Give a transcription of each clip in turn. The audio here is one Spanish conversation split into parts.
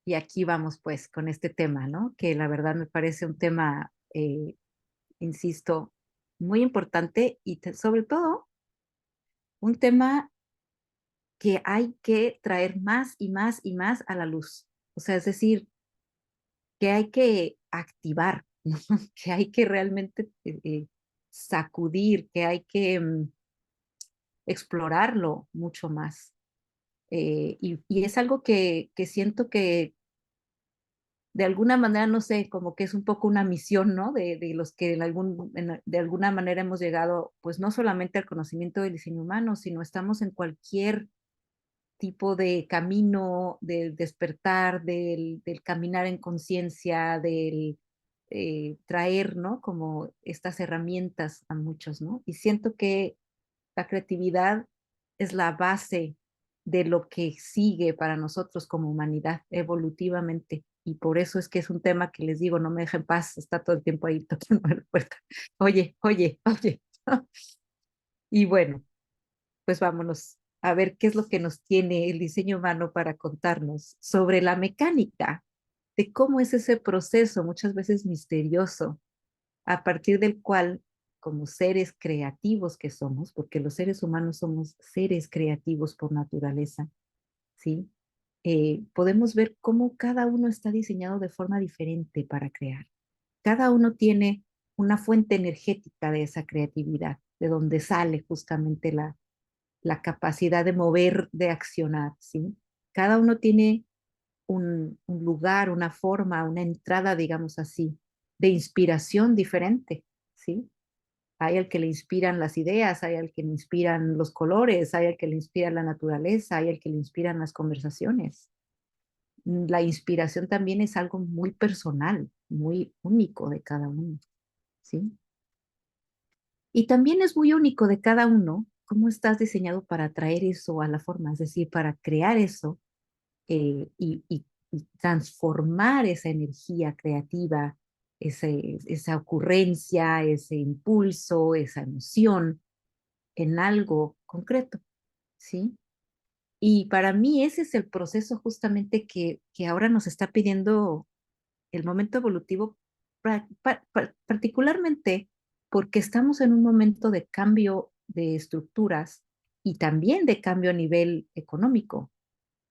Y aquí vamos pues con este tema, ¿no? Que la verdad me parece un tema, insisto, muy importante y sobre todo un tema que hay que traer más y más y más a la luz. O sea, es decir, que hay que activar, ¿no? Que hay que realmente sacudir, que hay que explorarlo mucho más. Y es algo que siento que de alguna manera, no sé, como que es un poco una misión, ¿no? De los que de alguna manera hemos llegado, pues no solamente al conocimiento del diseño humano, sino estamos en cualquier tipo de camino, del despertar, del caminar en conciencia, del traer, ¿no? Como estas herramientas a muchos, ¿no? Y siento que la creatividad es la base de lo que sigue para nosotros como humanidad evolutivamente. Y por eso es que es un tema que les digo, no me deja en paz, está todo el tiempo ahí tocando la puerta. Oye, oye, oye. Y bueno, pues vámonos a ver qué es lo que nos tiene el diseño humano para contarnos sobre la mecánica de cómo es ese proceso, muchas veces misterioso, a partir del cual, como seres creativos que somos, porque los seres humanos somos seres creativos por naturaleza, ¿sí? Podemos ver cómo cada uno está diseñado de forma diferente para crear. Cada uno tiene una fuente energética de esa creatividad, de donde sale justamente la capacidad de mover, de accionar, ¿sí? Cada uno tiene un lugar, una forma, una entrada, digamos así, de inspiración diferente, ¿sí? Hay al que le inspiran las ideas, hay al que le inspiran los colores, hay al que le inspira la naturaleza, hay al que le inspiran las conversaciones. La inspiración también es algo muy personal, muy único de cada uno, ¿sí? Y también es muy único de cada uno cómo estás diseñado para traer eso a la forma, es decir, para crear eso y transformar esa energía creativa, esa ocurrencia, ese impulso, esa emoción en algo concreto, ¿sí? Y para mí ese es el proceso justamente que ahora nos está pidiendo el momento evolutivo, particularmente porque estamos en un momento de cambio de estructuras y también de cambio a nivel económico.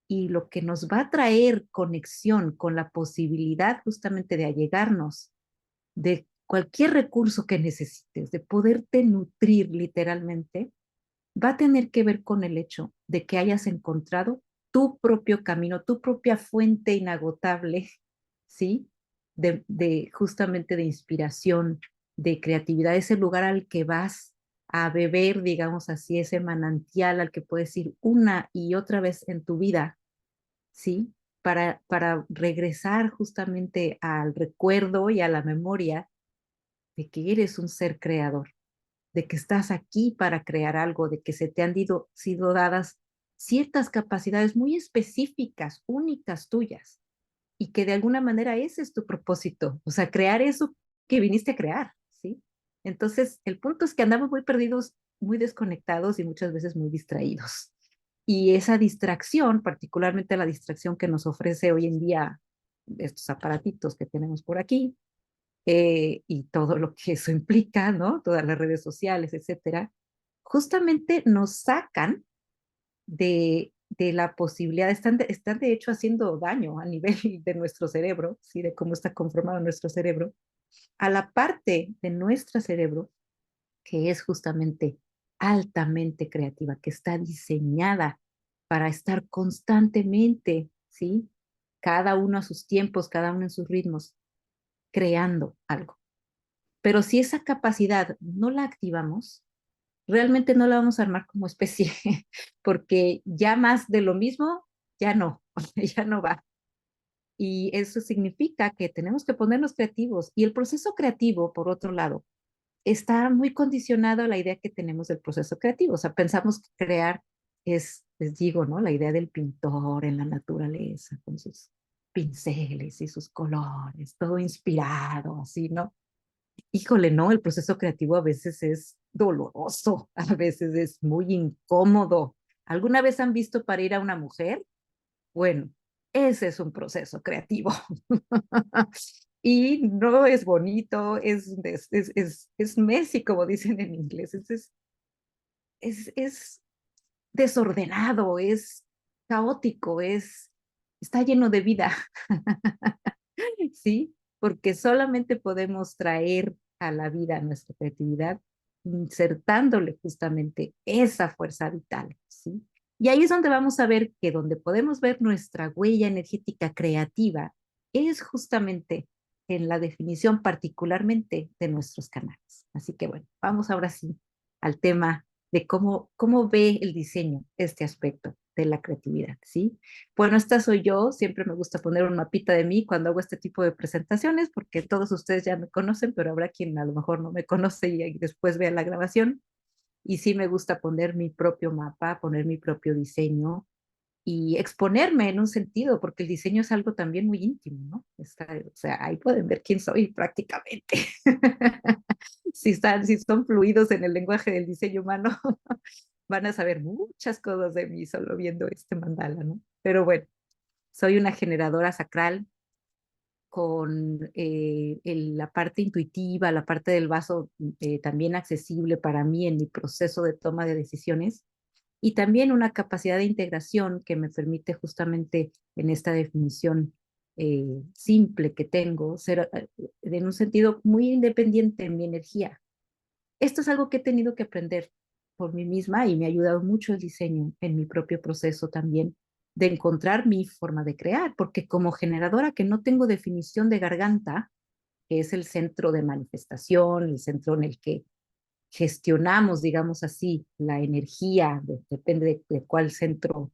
Y lo que nos va a traer conexión con la posibilidad justamente de allegarnos de cualquier recurso que necesites, de poderte nutrir literalmente, va a tener que ver con el hecho de que hayas encontrado tu propio camino, tu propia fuente inagotable, ¿sí? De justamente de inspiración, de creatividad, ese lugar al que vas a beber, digamos así, ese manantial al que puedes ir una y otra vez en tu vida, ¿sí? Para regresar justamente al recuerdo y a la memoria de que eres un ser creador, de que estás aquí para crear algo, de que se te han sido dadas ciertas capacidades muy específicas, únicas tuyas, y que de alguna manera ese es tu propósito, o sea, crear eso que viniste a crear, ¿sí? Entonces, el punto es que andamos muy perdidos, muy desconectados y muchas veces muy distraídos. Y esa distracción, particularmente la distracción que nos ofrece hoy en día estos aparatitos que tenemos por aquí, y todo lo que eso implica, ¿no? Todas las redes sociales, etcétera, justamente nos sacan de la posibilidad, están de hecho haciendo daño a nivel de nuestro cerebro, ¿sí? De cómo está conformado nuestro cerebro, a la parte de nuestro cerebro que es justamente altamente creativa, que está diseñada para estar constantemente, ¿sí? Cada uno a sus tiempos, cada uno en sus ritmos, creando algo. Pero si esa capacidad no la activamos, realmente no la vamos a armar como especie, porque ya más de lo mismo, ya no, ya no va. Y eso significa que tenemos que ponernos creativos. Y el proceso creativo, por otro lado, está muy condicionado a la idea que tenemos del proceso creativo. O sea, pensamos que crear es, les digo, ¿no? La idea del pintor en la naturaleza, con sus pinceles y sus colores, todo inspirado, así, ¿no? Híjole, no, el proceso creativo a veces es doloroso, a veces es muy incómodo. ¿Alguna vez han visto parir a una mujer? Bueno, ese es un proceso creativo. Y no es bonito, es messy, como dicen en inglés, es desordenado, es caótico, está lleno de vida. ¿Sí? Porque solamente podemos traer a la vida nuestra creatividad insertándole justamente esa fuerza vital, ¿sí? Y ahí es donde vamos a ver que donde podemos ver nuestra huella energética creativa es justamente en la definición particularmente de nuestros canales. Así que bueno, vamos ahora sí al tema de cómo ve el diseño este aspecto de la creatividad, ¿sí? Bueno, esta soy yo, siempre me gusta poner un mapita de mí cuando hago este tipo de presentaciones, porque todos ustedes ya me conocen, pero habrá quien a lo mejor no me conoce y después vea la grabación. Y sí me gusta poner mi propio mapa, poner mi propio diseño y exponerme en un sentido, porque el diseño es algo también muy íntimo, ¿no? O sea, ahí pueden ver quién soy prácticamente. Si son fluidos en el lenguaje del diseño humano, van a saber muchas cosas de mí solo viendo este mandala, ¿no? Pero bueno, soy una generadora sacral con la parte intuitiva, la parte del vaso también accesible para mí en mi proceso de toma de decisiones y también una capacidad de integración que me permite justamente en esta definición simple que tengo, ser en un sentido muy independiente en mi energía. Esto es algo que he tenido que aprender por mí misma y me ha ayudado mucho el diseño en mi propio proceso también de encontrar mi forma de crear, porque como generadora que no tengo definición de garganta, que es el centro de manifestación, el centro en el que gestionamos, digamos así, la energía, depende de cuál centro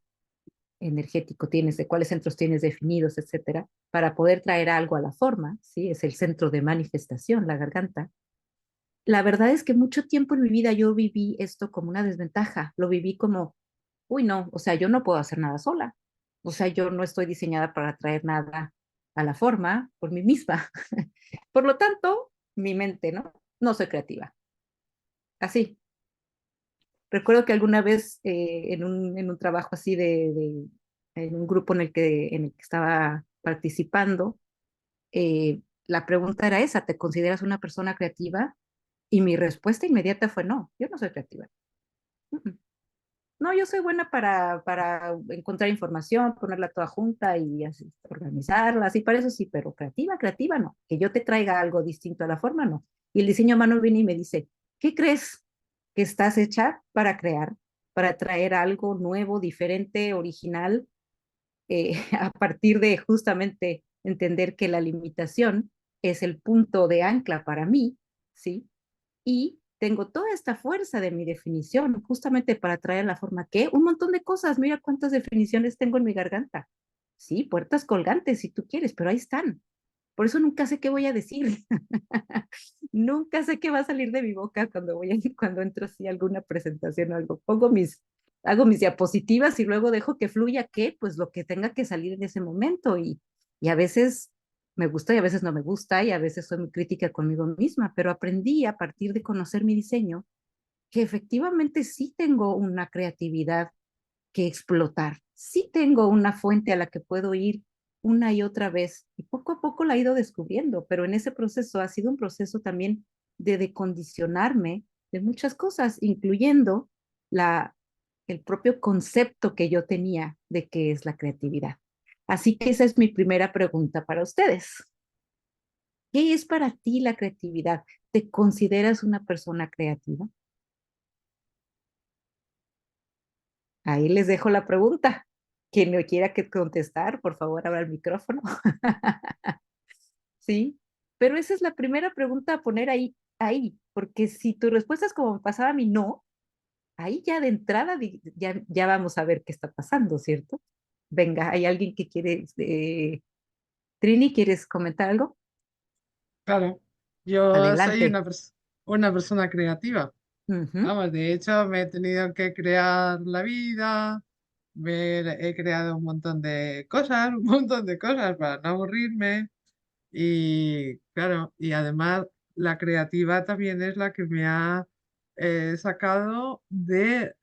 energético tienes, de cuáles centros tienes definidos, etcétera, para poder traer algo a la forma, ¿sí? Es el centro de manifestación, la garganta. La verdad es que mucho tiempo en mi vida yo viví esto como una desventaja, lo viví como, uy, no, o sea, yo no puedo hacer nada sola, o sea, yo no estoy diseñada para traer nada a la forma por mí misma. Por lo tanto, mi mente, ¿no? No soy creativa. Así. Recuerdo que alguna vez en un trabajo así en un grupo en el que estaba participando, la pregunta era esa, ¿te consideras una persona creativa? Y mi respuesta inmediata fue no, yo no soy creativa. Mm, mm. No, yo soy buena para encontrar información, ponerla toda junta y así, organizarla, así para eso sí, pero creativa, creativa no. Que yo te traiga algo distinto a la forma, no. Y el diseño a mano viene y me dice, ¿qué crees que estás hecha para crear, para traer algo nuevo, diferente, original, a partir de justamente entender que la limitación es el punto de ancla para mí, ¿sí? Y tengo toda esta fuerza de mi definición justamente para traer la forma que un montón de cosas, mira cuántas definiciones tengo en mi garganta. Sí, puertas colgantes si tú quieres, pero ahí están. Por eso nunca sé qué voy a decir. Nunca sé qué va a salir de mi boca cuando entro así a alguna presentación o algo. Hago mis diapositivas y luego dejo que fluya pues lo que tenga que salir en ese momento. Y a veces me gusta y a veces no me gusta y a veces soy muy crítica conmigo misma, pero aprendí a partir de conocer mi diseño que efectivamente sí tengo una creatividad que explotar. Sí tengo una fuente a la que puedo ir una y otra vez y poco a poco la he ido descubriendo, pero en ese proceso ha sido un proceso también de decondicionarme de muchas cosas, incluyendo la, el propio concepto que yo tenía de qué es la creatividad. Así que esa es mi primera pregunta para ustedes. ¿Qué es para ti la creatividad? ¿Te consideras una persona creativa? Ahí les dejo la pregunta. Quien no quiera que contestar, por favor, abra el micrófono. Sí, pero esa es la primera pregunta a poner ahí, porque si tu respuesta es como me pasaba a mí, no, ahí ya de entrada ya vamos a ver qué está pasando, ¿cierto? Venga, ¿hay alguien que quiere, Trini, ¿quieres comentar algo? Claro, yo soy Adelante. una persona creativa. Ujú. Vamos, de hecho, me he tenido que crear la vida, he creado un montón de cosas, un montón de cosas para no aburrirme. Y claro, y además la creativa también es la que me ha sacado de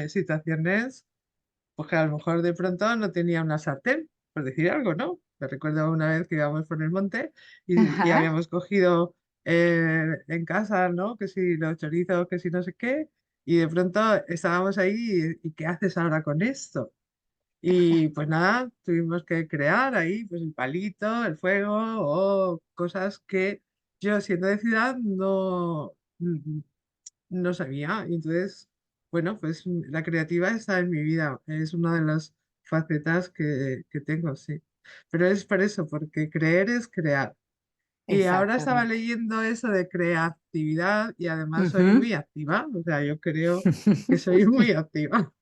situaciones, pues que a lo mejor de pronto no tenía una sartén, por decir algo, ¿no? Me recuerdo una vez que íbamos por el monte y Ajá. habíamos cogido en casa, ¿no? Que si los chorizos, que si no sé qué, y de pronto estábamos ahí y ¿qué haces ahora con esto? Y pues nada, tuvimos que crear ahí pues el palito, el fuego o cosas que yo siendo de ciudad no sabía. Y entonces, bueno, pues la creativa está en mi vida, es una de las facetas que tengo, sí. Pero es por eso, porque creer es crear. Y ahora estaba Exactamente. leyendo eso de creatividad y además soy Ujú. muy activa, o sea, yo creo que soy muy activa.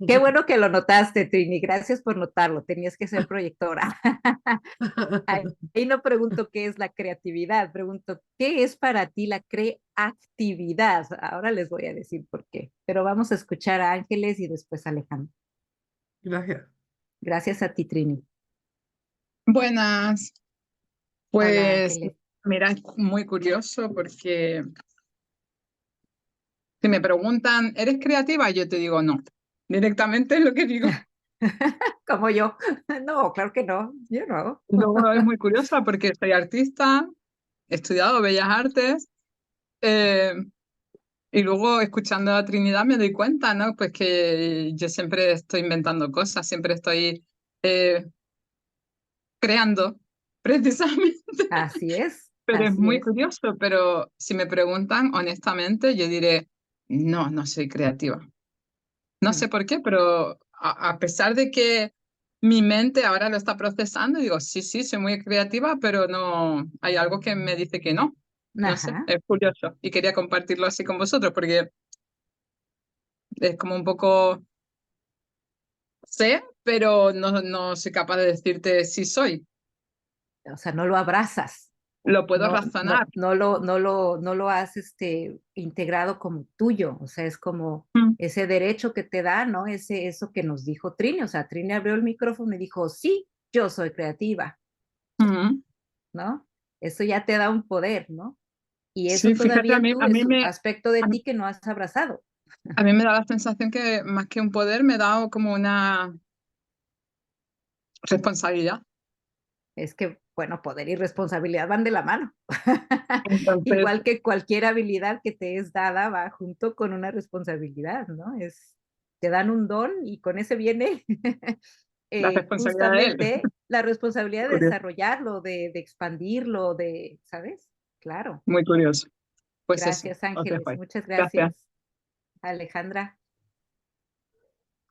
Qué bueno que lo notaste, Trini. Gracias por notarlo. Tenías que ser proyectora. Ahí no pregunto qué es la creatividad, pregunto qué es para ti la creatividad. Ahora les voy a decir por qué, pero vamos a escuchar a Ángeles y después a Alejandro. Gracias. Gracias a ti, Trini. Buenas, Hola, pues Ángeles. mira, es muy curioso porque si me preguntan, ¿eres creativa? Yo te digo no. Directamente es lo que digo. Como yo. No, claro que no. Yo no. Luego es muy curiosa porque soy artista, he estudiado Bellas Artes eh, y luego escuchando a Trinidad me doy cuenta, ¿no? Pues que yo siempre estoy inventando cosas, siempre estoy eh, creando, precisamente. Así es, Pero es así muy es. curioso, pero si me preguntan honestamente, yo diré, no, no soy creativa. No Mm. sé por qué, pero a pesar de que mi mente ahora lo está procesando, digo, sí, sí, soy muy creativa, pero no, hay algo que me dice que no. No sé, Ajá. es curioso. Y quería compartirlo así con vosotros porque es como un poco sé, pero no, no soy capaz de decirte si soy. O sea, no lo abrazas. Lo puedo No, razonar. no lo has integrado como tuyo. O sea, es como Mm, ese derecho que te da, ¿no? Eso que nos dijo Trini. O sea, Trini abrió el micrófono y dijo, sí, yo soy creativa, mm. ¿no? Eso ya te da un poder, ¿no? Y eso Sí, fíjate, todavía tú a mí es un me, aspecto de a, ti que no has abrazado. a mí me da la sensación que más que un poder me da como una responsabilidad. Es que, bueno, poder y responsabilidad van de la mano. Entonces, Igual que cualquier habilidad que te es dada va junto con una responsabilidad, ¿no? Te dan un don y con ese viene la responsabilidad de él. justamente la responsabilidad de Curioso, desarrollarlo, de expandirlo, ¿sabes? Claro. muy curioso. Pues eso, Gracias, os dejo Ángeles. ahí. Muchas Gracias. gracias. Alejandra.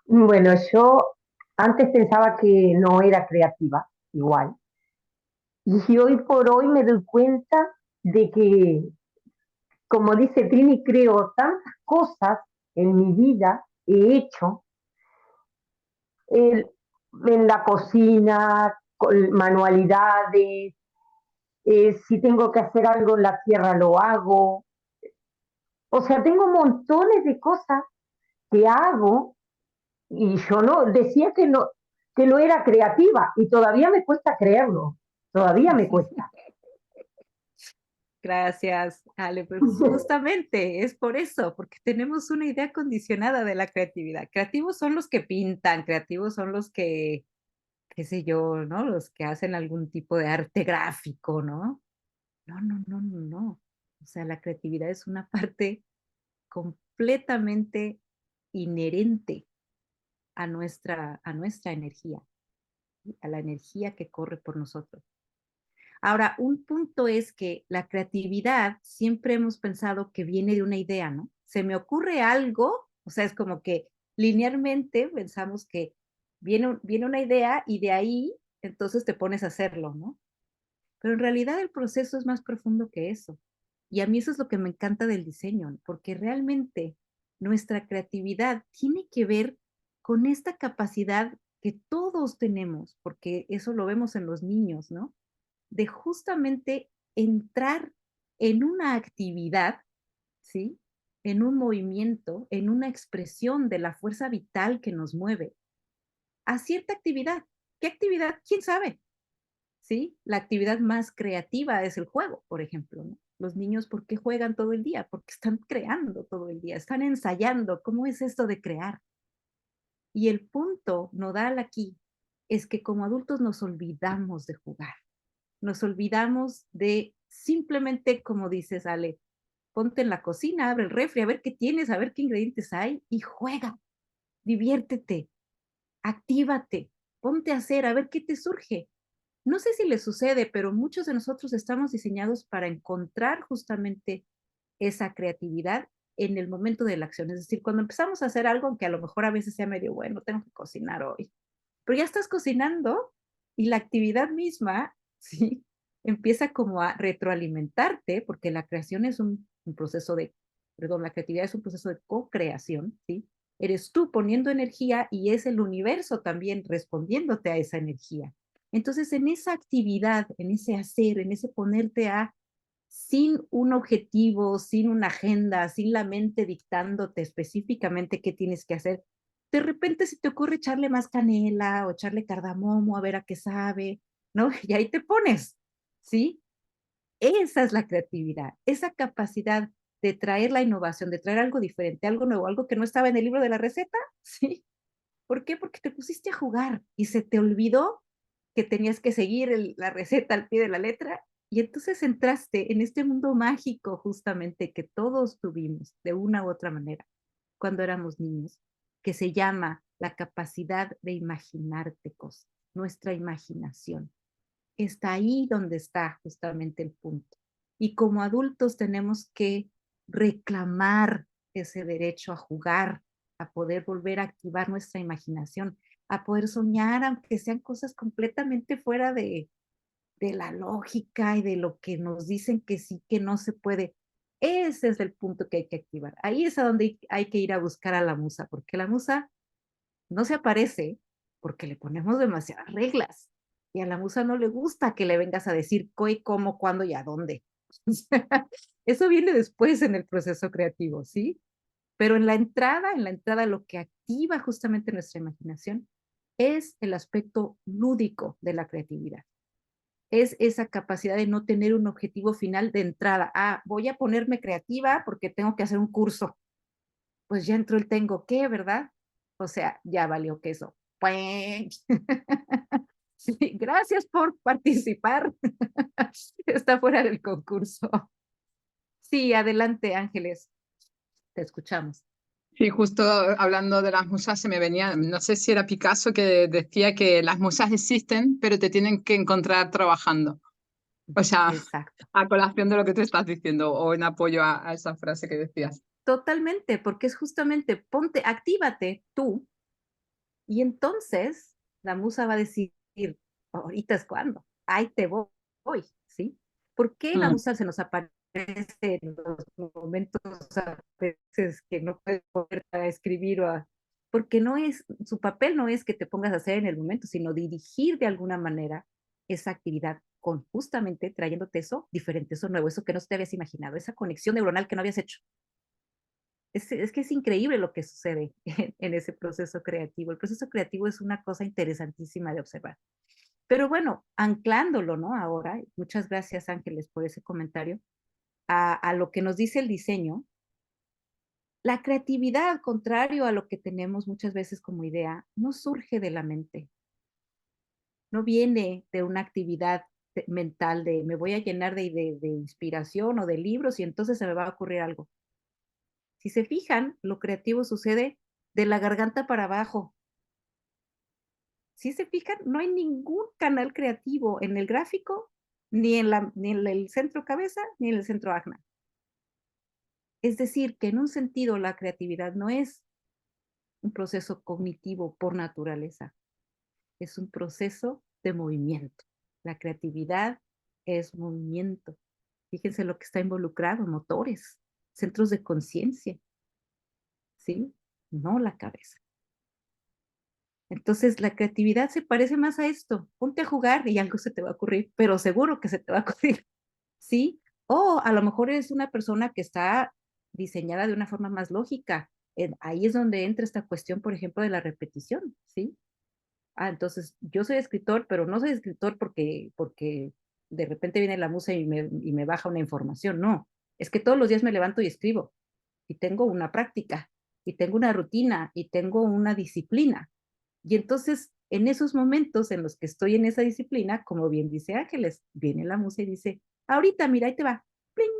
Bueno, yo antes pensaba que no era creativa, igual. Y hoy por hoy me doy cuenta de que, como dice Trini, creo tantas cosas en mi vida, he hecho eh, en la cocina, con manualidades, si tengo que hacer algo en la tierra lo hago. O sea, tengo montones de cosas que hago y yo no decía que no era creativa y todavía me cuesta creerlo, todavía me cuesta. Gracias, Ale. Pues justamente es por eso, porque tenemos una idea condicionada de la creatividad. Creativos son los que pintan, creativos son los que, qué sé yo, ¿no? Los que hacen algún tipo de arte gráfico, ¿no? No, no, no, no, no. O sea, la creatividad es una parte completamente inherente a nuestra energía, ¿sí? A la energía que corre por nosotros. Ahora, un punto es que la creatividad siempre hemos pensado que viene de una idea, ¿no? Se me ocurre algo, o sea, es como que linealmente pensamos que viene una idea y de ahí entonces te pones a hacerlo, ¿no? Pero en realidad el proceso es más profundo que eso. Y a mí eso es lo que me encanta del diseño, porque realmente nuestra creatividad tiene que ver con esta capacidad que todos tenemos, porque eso lo vemos en los niños, ¿no? De justamente entrar en una actividad, ¿sí? En un movimiento, en una expresión de la fuerza vital que nos mueve a cierta actividad. ¿Qué actividad? ¿Quién sabe? ¿Sí? La actividad más creativa es el juego, por ejemplo, ¿no? Los niños, ¿por qué juegan todo el día? Porque están creando todo el día, están ensayando. ¿Cómo es esto de crear? Y el punto nodal aquí es que como adultos nos olvidamos de jugar, nos olvidamos de simplemente, como dices, Ale, ponte en la cocina, abre el refri, a ver qué tienes, a ver qué ingredientes hay y juega, diviértete, actívate, ponte a hacer, a ver qué te surge. No sé si les sucede, pero muchos de nosotros estamos diseñados para encontrar justamente esa creatividad en el momento de la acción. Es decir, cuando empezamos a hacer algo, aunque a lo mejor a veces sea medio, bueno, tengo que cocinar hoy, pero ya estás cocinando y la actividad misma, ¿sí? Empieza como a retroalimentarte, porque la creación es un proceso de, perdón, la creatividad es un proceso de co-creación, ¿sí? Eres tú poniendo energía y es el universo también respondiéndote a esa energía. Entonces, en esa actividad, en ese hacer, en ese ponerte a, sin un objetivo, sin una agenda, sin la mente dictándote específicamente qué tienes que hacer, de repente se te ocurre echarle más canela o echarle cardamomo a ver a qué sabe, ¿no? Y ahí te pones, ¿sí? Esa es la creatividad, esa capacidad de traer la innovación, de traer algo diferente, algo nuevo, algo que no estaba en el libro de la receta, ¿sí? ¿Por qué? Porque te pusiste a jugar y se te olvidó que tenías que seguir la receta al pie de la letra y entonces entraste en este mundo mágico justamente que todos tuvimos de una u otra manera cuando éramos niños, que se llama la capacidad de imaginarte cosas, nuestra imaginación. Está ahí donde está justamente el punto. Y como adultos tenemos que reclamar ese derecho a jugar, a poder volver a activar nuestra imaginación, a poder soñar, aunque sean cosas completamente fuera de la lógica y de lo que nos dicen que sí, que no se puede. Ese es el punto que hay que activar. Ahí es a donde hay que ir a buscar a la musa, porque la musa no se aparece porque le ponemos demasiadas reglas. Y a la musa no le gusta que le vengas a decir qué, cómo, cuándo y a dónde. O sea, eso viene después en el proceso creativo, ¿sí? Pero en la entrada lo que activa justamente nuestra imaginación es el aspecto lúdico de la creatividad. Es esa capacidad de no tener un objetivo final de entrada. Ah, voy a ponerme creativa porque tengo que hacer un curso. Pues ya entró el tengo que, ¿verdad? O sea, ya valió queso. Pues, sí, gracias por participar. Está fuera del concurso. Sí, adelante, Ángeles. Te escuchamos. Sí, justo hablando de las musas se me venía, no sé si era Picasso que decía que las musas existen, pero te tienen que encontrar trabajando. O sea, Exacto. a colación de lo que tú estás diciendo o en apoyo a esa frase que decías. Totalmente, porque es justamente ponte, actívate tú y entonces la musa va a decir, ahorita es cuando, ahí te voy, ¿sí? ¿Por qué la Mm. musa se nos aparece en los momentos a veces que no puedes poner a escribir porque no es, su papel no es que te pongas a hacer en el momento, sino dirigir de alguna manera esa actividad con justamente trayéndote eso diferente, eso nuevo, eso que no te habías imaginado, esa conexión neuronal que no habías hecho. Es que es increíble lo que sucede en ese proceso creativo. El proceso creativo es una cosa interesantísima de observar. Pero bueno, anclándolo, ¿no? Ahora, muchas gracias Ángeles por ese comentario, a lo que nos dice el diseño, la creatividad, al contrario a lo que tenemos muchas veces como idea, no surge de la mente, no viene de una actividad mental de me voy a llenar de inspiración o de libros y entonces se me va a ocurrir algo. Si se fijan, lo creativo sucede de la garganta para abajo. Si se fijan, no hay ningún canal creativo en el gráfico, ni en el centro cabeza, ni en el centro acna. Es decir, que en un sentido la creatividad no es un proceso cognitivo por naturaleza, es un proceso de movimiento. La creatividad es movimiento. Fíjense lo que está involucrado, motores, centros de conciencia, ¿sí? No la cabeza. Entonces, la creatividad se parece más a esto. Ponte a jugar y algo se te va a ocurrir, pero seguro que se te va a ocurrir, ¿sí? O a lo mejor eres una persona que está diseñada de una forma más lógica. Ahí es donde entra esta cuestión, por ejemplo, de la repetición, ¿sí? Ah, entonces yo soy escritor, pero no soy escritor porque de repente viene la musa y me baja una información. No, es que todos los días me levanto y escribo y tengo una práctica y tengo una rutina y tengo una disciplina. Y entonces en esos momentos en los que estoy en esa disciplina, como bien dice Ángeles, viene la musa y dice, ahorita, mira, ahí te va. ¡Pling!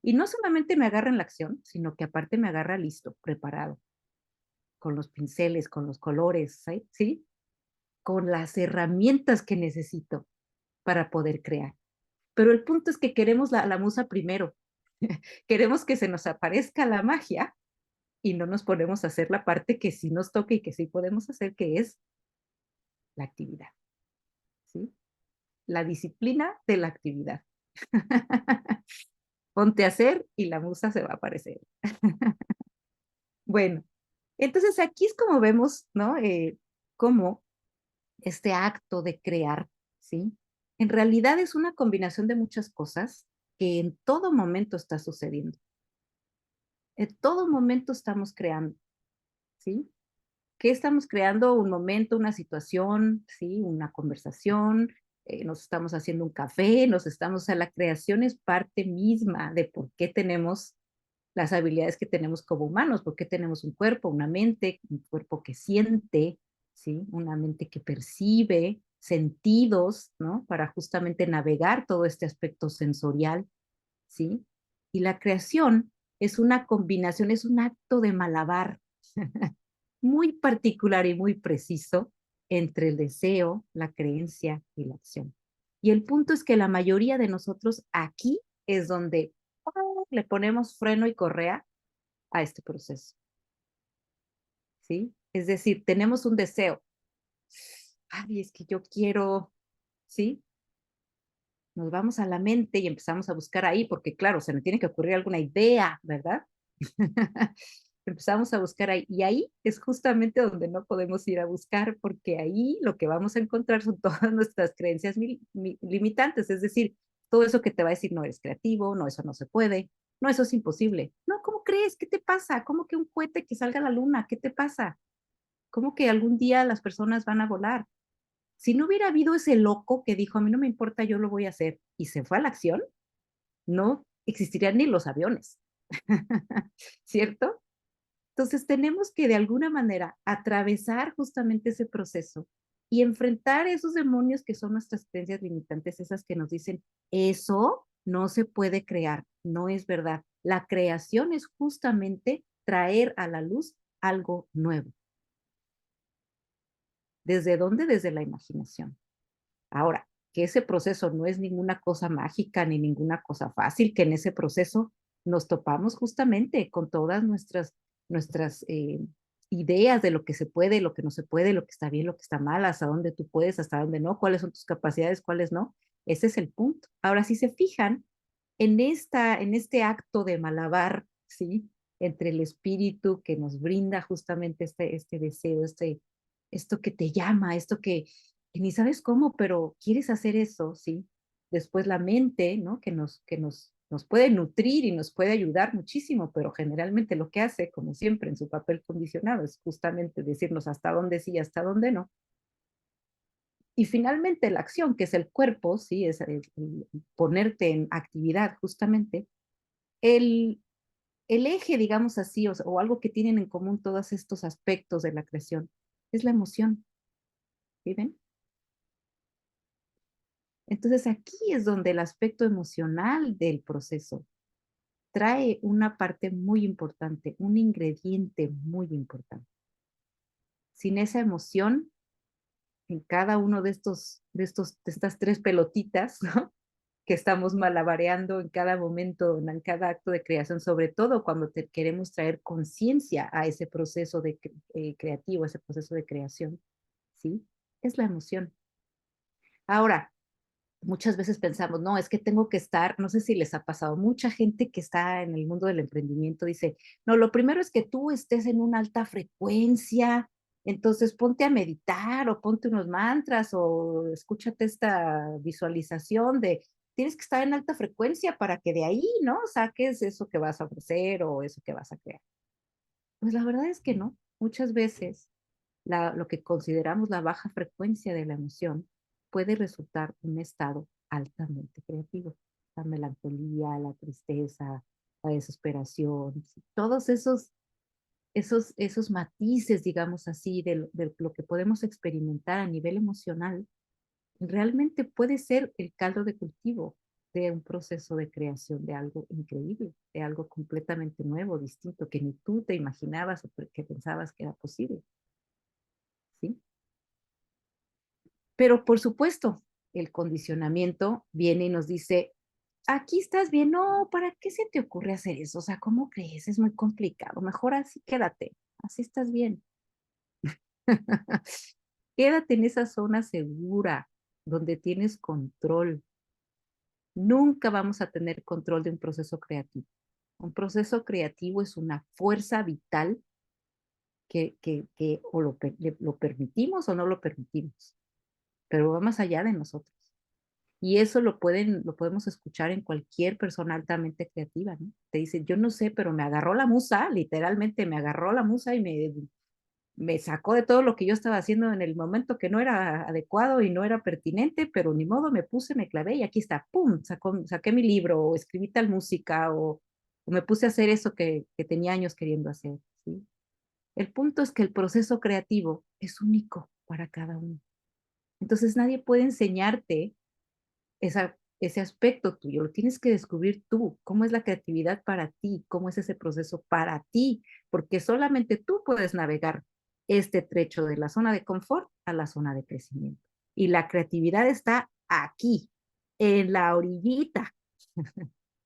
Y no solamente me agarra en la acción, sino que aparte me agarra listo, preparado, con los pinceles, con los colores, ¿sí? Con las herramientas que necesito para poder crear. Pero el punto es que queremos la musa primero. Queremos que se nos aparezca la magia y no nos ponemos a hacer la parte que sí nos toca y que sí podemos hacer, que es la actividad, ¿sí? La disciplina de la actividad. Ponte a hacer y la musa se va a aparecer. Bueno, entonces aquí es como vemos, ¿no? Cómo este acto de crear, ¿sí? En realidad es una combinación de muchas cosas que en todo momento está sucediendo. En todo momento estamos creando, ¿sí? ¿Qué estamos creando? Un momento, una situación, ¿sí? Una conversación, nos estamos haciendo un café, o sea, la creación es parte misma de por qué tenemos las habilidades que tenemos como humanos, por qué tenemos un cuerpo, una mente, un cuerpo que siente, ¿sí? Una mente que percibe, sentidos, ¿no? Para justamente navegar todo este aspecto sensorial, ¿sí? Y la creación es una combinación, es un acto de malabar muy particular y muy preciso entre el deseo, la creencia y la acción. Y el punto es que la mayoría de nosotros aquí es donde le ponemos freno y correa a este proceso, ¿sí? Es decir, tenemos un deseo. Ay, es que yo quiero, ¿sí? Nos vamos a la mente y empezamos a buscar ahí, porque claro, se nos tiene que ocurrir alguna idea, ¿verdad? Empezamos a buscar ahí, y ahí es justamente donde no podemos ir a buscar, porque ahí lo que vamos a encontrar son todas nuestras creencias limitantes, es decir, todo eso que te va a decir no eres creativo, no, eso no se puede, no, eso es imposible. No, ¿cómo crees? ¿Qué te pasa? ¿Cómo que un cohete que salga a la luna? ¿Qué te pasa? ¿Cómo que algún día las personas van a volar? Si no hubiera habido ese loco que dijo, a mí no me importa, yo lo voy a hacer, y se fue a la acción, no existirían ni los aviones, ¿cierto? Entonces tenemos que de alguna manera atravesar justamente ese proceso y enfrentar esos demonios que son nuestras creencias limitantes, esas que nos dicen, eso no se puede crear, no es verdad. La creación es justamente traer a la luz algo nuevo. ¿Desde dónde? Desde la imaginación. Ahora, que ese proceso no es ninguna cosa mágica ni ninguna cosa fácil, que en ese proceso nos topamos justamente con todas nuestras ideas de lo que se puede, lo que no se puede, lo que está bien, lo que está mal, hasta dónde tú puedes, hasta dónde no, cuáles son tus capacidades, cuáles no. Ese es el punto. Ahora, si se fijan en este acto de malabar, ¿sí? Entre el espíritu que nos brinda justamente este deseo, esto que te llama, esto que ni sabes cómo, pero quieres hacer eso, ¿sí? Después la mente, ¿no? Que nos puede nutrir y nos puede ayudar muchísimo, pero generalmente lo que hace, como siempre en su papel condicionado, es justamente decirnos hasta dónde sí y hasta dónde no. Y finalmente la acción, que es el cuerpo, ¿sí? Es el ponerte en actividad justamente. El, el eje, digamos así, o algo que tienen en común todos estos aspectos de la creación, es la emoción, ¿sí ven? Entonces aquí es donde el aspecto emocional del proceso trae una parte muy importante, un ingrediente muy importante. Sin esa emoción, en cada uno de estas tres pelotitas, ¿no? Que estamos malabareando en cada momento, en cada acto de creación, sobre todo cuando queremos traer conciencia a ese proceso creativo, a ese proceso de creación, ¿sí? Es la emoción. Ahora, muchas veces pensamos, no, es que tengo que estar, no sé si les ha pasado, mucha gente que está en el mundo del emprendimiento dice, no, lo primero es que tú estés en una alta frecuencia, entonces ponte a meditar o ponte unos mantras o escúchate esta visualización de, tienes que estar en alta frecuencia para que de ahí, ¿no? Saques eso que vas a ofrecer o eso que vas a crear. Pues la verdad es que no. Muchas veces lo que consideramos la baja frecuencia de la emoción puede resultar un estado altamente creativo. La melancolía, la tristeza, la desesperación, todos esos matices, digamos así, de lo que podemos experimentar a nivel emocional, realmente puede ser el caldo de cultivo de un proceso de creación de algo increíble, de algo completamente nuevo, distinto, que ni tú te imaginabas o que pensabas que era posible, ¿sí? Pero por supuesto, el condicionamiento viene y nos dice, aquí estás bien, no, ¿para qué se te ocurre hacer eso? O sea, ¿cómo crees? Es muy complicado, mejor así quédate, así estás bien. Quédate en esa zona segura, donde tienes control. Nunca vamos a tener control de un proceso creativo. Un proceso creativo es una fuerza vital que o lo permitimos o no lo permitimos, pero va más allá de nosotros. Y eso lo podemos escuchar en cualquier persona altamente creativa, ¿no? Te dice, yo no sé, pero me agarró la musa, literalmente me agarró la musa y me sacó de todo lo que yo estaba haciendo en el momento que no era adecuado y no era pertinente, pero ni modo, me puse, me clavé y aquí está, ¡pum! Saqué mi libro o escribí tal música o me puse a hacer eso que tenía años queriendo hacer, ¿sí? El punto es que el proceso creativo es único para cada uno. Entonces nadie puede enseñarte ese aspecto tuyo, lo tienes que descubrir tú, cómo es la creatividad para ti, cómo es ese proceso para ti, porque solamente tú puedes navegar este trecho de la zona de confort a la zona de crecimiento. Y la creatividad está aquí, en la orillita,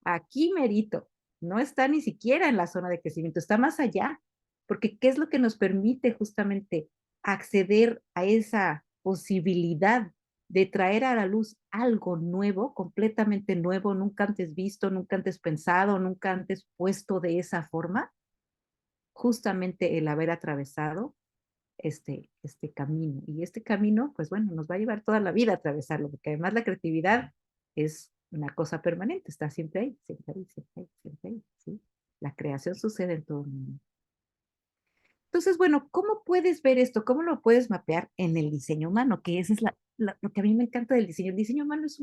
aquí merito, no está ni siquiera en la zona de crecimiento, está más allá, porque ¿qué es lo que nos permite justamente acceder a esa posibilidad de traer a la luz algo nuevo, completamente nuevo, nunca antes visto, nunca antes pensado, nunca antes puesto de esa forma? Justamente el haber atravesado este camino. Y este camino, pues bueno, nos va a llevar toda la vida a atravesarlo, porque además la creatividad es una cosa permanente, está siempre ahí, siempre ahí, siempre ahí, siempre ahí, ¿sí? La creación sucede en todo el mundo. Entonces, bueno, ¿cómo puedes ver esto? ¿Cómo lo puedes mapear en el diseño humano? Que esa es lo que a mí me encanta del diseño. El diseño humano es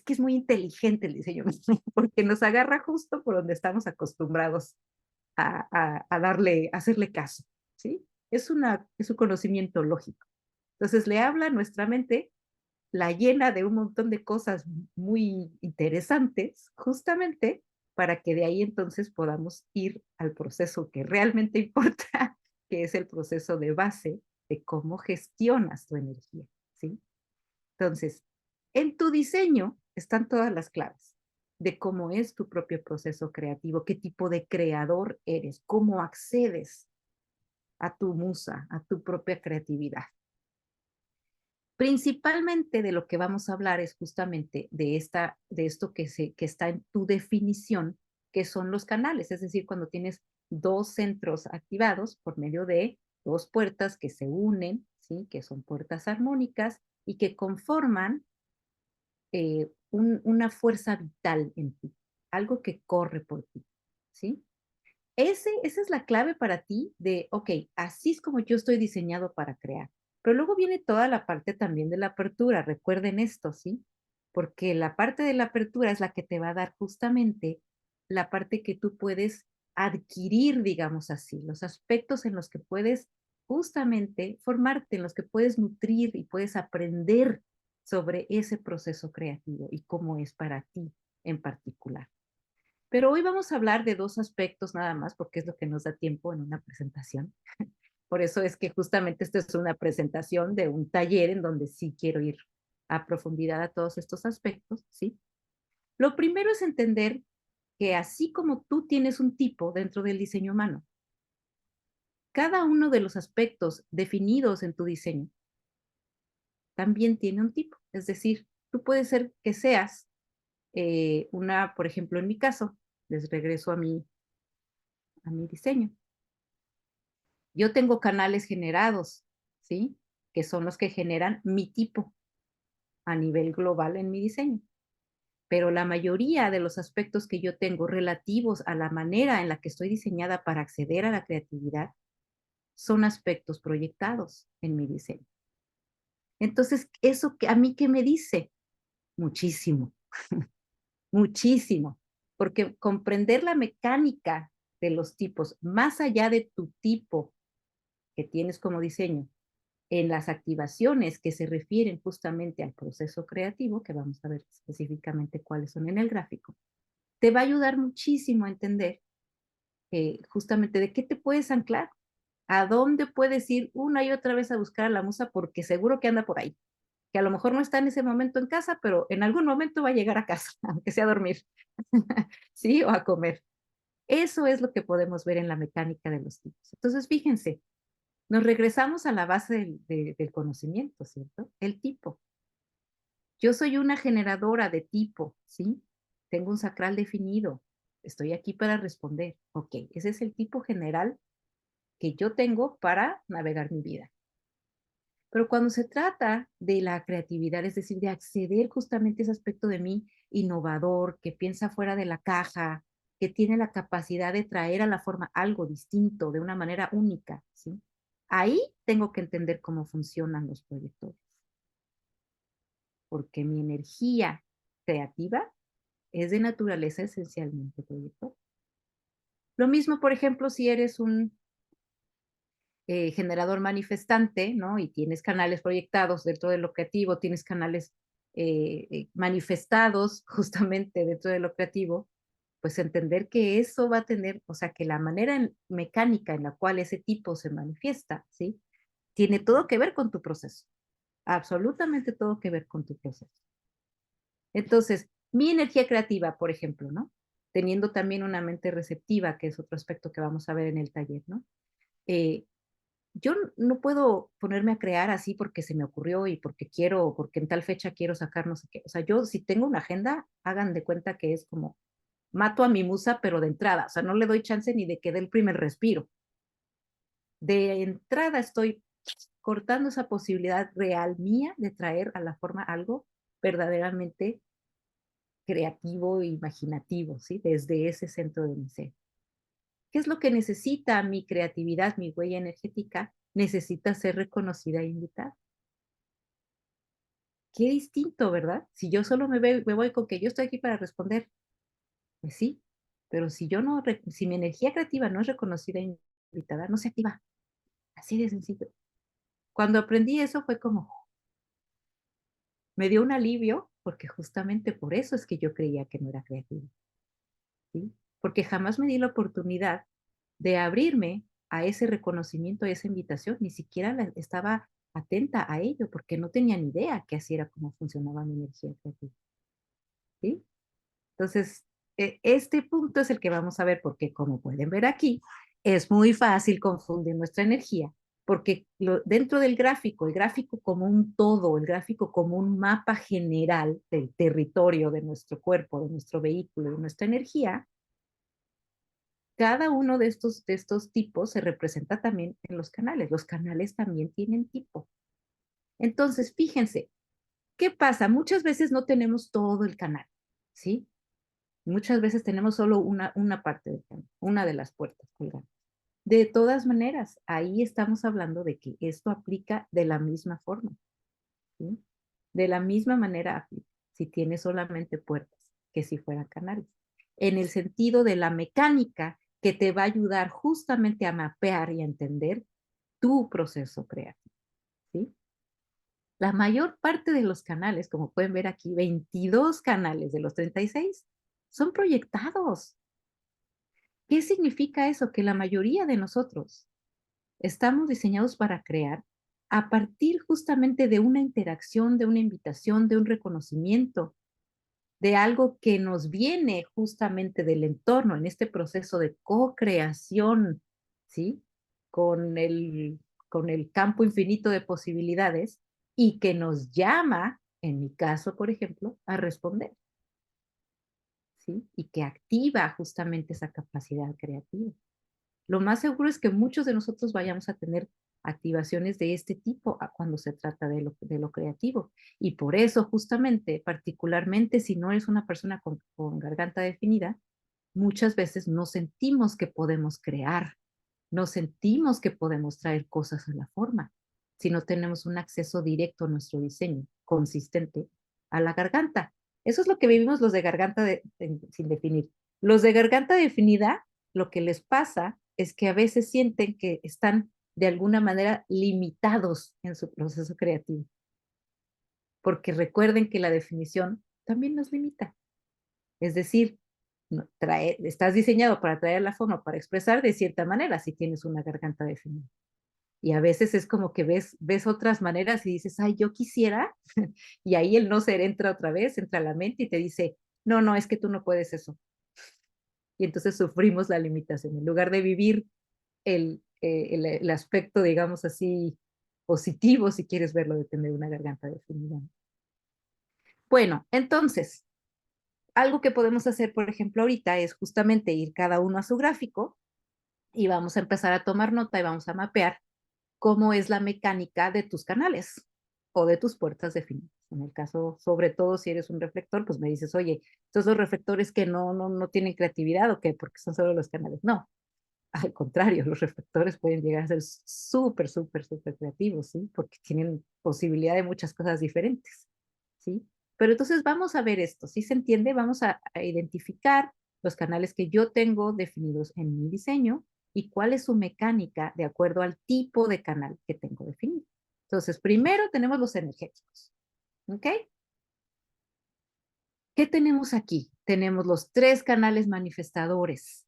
que es muy inteligente el diseño humano, porque nos agarra justo por donde estamos acostumbrados a hacerle caso, ¿sí? Es un conocimiento lógico. Entonces le habla a nuestra mente, la llena de un montón de cosas muy interesantes, justamente para que de ahí entonces podamos ir al proceso que realmente importa, que es el proceso de base de cómo gestionas tu energía, ¿sí? Entonces, en tu diseño están todas las claves de cómo es tu propio proceso creativo, qué tipo de creador eres, cómo accedes a tu musa, a tu propia creatividad. Principalmente de lo que vamos a hablar es justamente de esto que está en tu definición, que son los canales, es decir, cuando tienes dos centros activados por medio de dos puertas que se unen, ¿sí? Que son puertas armónicas y que conforman una fuerza vital en ti, algo que corre por ti, ¿sí? Esa es la clave para ti de, ok, así es como yo estoy diseñado para crear. Pero luego viene toda la parte también de la apertura, recuerden esto, ¿sí? Porque la parte de la apertura es la que te va a dar justamente la parte que tú puedes adquirir, digamos así, los aspectos en los que puedes justamente formarte, en los que puedes nutrir y puedes aprender sobre ese proceso creativo y cómo es para ti en particular. Pero hoy vamos a hablar de dos aspectos nada más, porque es lo que nos da tiempo en una presentación. Por eso es que justamente esta es una presentación de un taller en donde sí quiero ir a profundidad a todos estos aspectos, ¿sí? Lo primero es entender que así como tú tienes un tipo dentro del diseño humano, cada uno de los aspectos definidos en tu diseño también tiene un tipo. Es decir, tú puedes ser que seas por ejemplo, en mi caso, les regreso a mi diseño. Yo tengo canales generados, ¿sí? Que son los que generan mi tipo a nivel global en mi diseño. Pero la mayoría de los aspectos que yo tengo relativos a la manera en la que estoy diseñada para acceder a la creatividad son aspectos proyectados en mi diseño. Entonces, ¿eso a mí qué me dice? Muchísimo, muchísimo. Porque comprender la mecánica de los tipos, más allá de tu tipo que tienes como diseño, en las activaciones que se refieren justamente al proceso creativo, que vamos a ver específicamente cuáles son en el gráfico, te va a ayudar muchísimo a entender justamente de qué te puedes anclar, a dónde puedes ir una y otra vez a buscar a la musa, porque seguro que anda por ahí, que a lo mejor no está en ese momento en casa, pero en algún momento va a llegar a casa, aunque sea a dormir, ¿sí? O a comer. Eso es lo que podemos ver en la mecánica de los tipos. Entonces, fíjense, nos regresamos a la base del conocimiento, ¿cierto? El tipo. Yo soy una generadora de tipo, ¿sí? Tengo un sacral definido. Estoy aquí para responder. Ok, ese es el tipo general que yo tengo para navegar mi vida. Pero cuando se trata de la creatividad, es decir, de acceder justamente a ese aspecto de mí innovador, que piensa fuera de la caja, que tiene la capacidad de traer a la forma algo distinto, de una manera única, ¿sí? Ahí tengo que entender cómo funcionan los proyectores. Porque mi energía creativa es de naturaleza esencialmente proyector. Lo mismo, por ejemplo, si eres un generador manifestante, ¿no? Y tienes canales proyectados dentro de lo creativo, tienes canales manifestados justamente dentro de lo creativo, pues entender que eso va a tener, o sea, que la manera mecánica en la cual ese tipo se manifiesta, ¿sí? Tiene todo que ver con tu proceso, absolutamente todo que ver con tu proceso. Entonces, mi energía creativa, por ejemplo, ¿no? Teniendo también una mente receptiva, que es otro aspecto que vamos a ver en el taller, ¿no? Yo no puedo ponerme a crear así porque se me ocurrió y porque quiero, porque en tal fecha quiero sacar no sé qué. O sea, yo si tengo una agenda, hagan de cuenta que es como mato a mi musa, pero de entrada. O sea, no le doy chance ni de que dé el primer respiro. De entrada estoy cortando esa posibilidad real mía de traer a la forma algo verdaderamente creativo e imaginativo, ¿sí? Desde ese centro de mi ser. ¿Qué es lo que necesita mi creatividad, mi huella energética? Necesita ser reconocida e invitada. Qué distinto, ¿verdad? Si yo solo me voy con que yo estoy aquí para responder, pues sí, pero si yo no, si mi energía creativa no es reconocida e invitada, no se activa. Así de sencillo. Cuando aprendí eso fue como, me dio un alivio, porque justamente por eso es que yo creía que no era creativa, ¿sí? Porque jamás me di la oportunidad de abrirme a ese reconocimiento, a esa invitación, ni siquiera estaba atenta a ello, porque no tenía ni idea que así era como funcionaba mi energía creativa, ¿sí? Entonces, este punto es el que vamos a ver, porque como pueden ver aquí, es muy fácil confundir nuestra energía, porque dentro del gráfico, el gráfico como un todo, el gráfico como un mapa general del territorio de nuestro cuerpo, de nuestro vehículo, de nuestra energía, cada uno de estos tipos se representa también en los canales. Los canales también tienen tipo. Entonces, fíjense, ¿qué pasa? Muchas veces no tenemos todo el canal, ¿sí? Muchas veces tenemos solo una parte del canal, una de las puertas colgando. De todas maneras, ahí estamos hablando de que esto aplica de la misma forma, ¿sí? De la misma manera aplica si tiene solamente puertas que si fueran canales. En el sentido de la mecánica que te va a ayudar justamente a mapear y a entender tu proceso creativo, ¿sí? La mayor parte de los canales, como pueden ver aquí, 22 canales de los 36, son proyectados. ¿Qué significa eso? Que la mayoría de nosotros estamos diseñados para crear a partir justamente de una interacción, de una invitación, de un reconocimiento, de algo que nos viene justamente del entorno en este proceso de co-creación, ¿sí? Con con el campo infinito de posibilidades y que nos llama, en mi caso, por ejemplo, a responder, ¿sí? Y que activa justamente esa capacidad creativa. Lo más seguro es que muchos de nosotros vayamos a tener activaciones de este tipo cuando se trata de lo creativo. Y por eso, justamente, particularmente si no eres una persona con garganta definida, muchas veces no sentimos que podemos crear, no sentimos que podemos traer cosas a la forma, si no tenemos un acceso directo a nuestro diseño, consistente, a la garganta. Eso es lo que vivimos los de garganta sin definir. Los de garganta definida lo que les pasa es que a veces sienten que están de alguna manera limitados en su proceso creativo. Porque recuerden que la definición también nos limita. Es decir, estás diseñado para traer la forma, para expresar de cierta manera si tienes una garganta definida. Y a veces es como que ves otras maneras y dices, ay, yo quisiera, y ahí el no ser entra otra vez, entra a la mente y te dice, no, no, es que tú no puedes eso. Y entonces sufrimos la limitación. En lugar de vivir el aspecto, digamos así, positivo, si quieres verlo, de tener una garganta definida. Bueno, entonces, algo que podemos hacer, por ejemplo, ahorita es justamente ir cada uno a su gráfico y vamos a empezar a tomar nota y vamos a mapear cómo es la mecánica de tus canales o de tus puertas definidas. En el caso, sobre todo si eres un reflector, pues me dices, oye, estos los reflectores que no tienen creatividad o qué, porque son solo los canales. No, al contrario, los reflectores pueden llegar a ser súper, súper, súper creativos, ¿sí? Porque tienen posibilidad de muchas cosas diferentes, ¿sí? Pero entonces vamos a ver esto, ¿sí se entiende? Vamos a identificar los canales que yo tengo definidos en mi diseño y cuál es su mecánica de acuerdo al tipo de canal que tengo definido. Entonces, primero tenemos los energéticos, ¿ok? ¿Qué tenemos aquí? Tenemos los 3 canales manifestadores,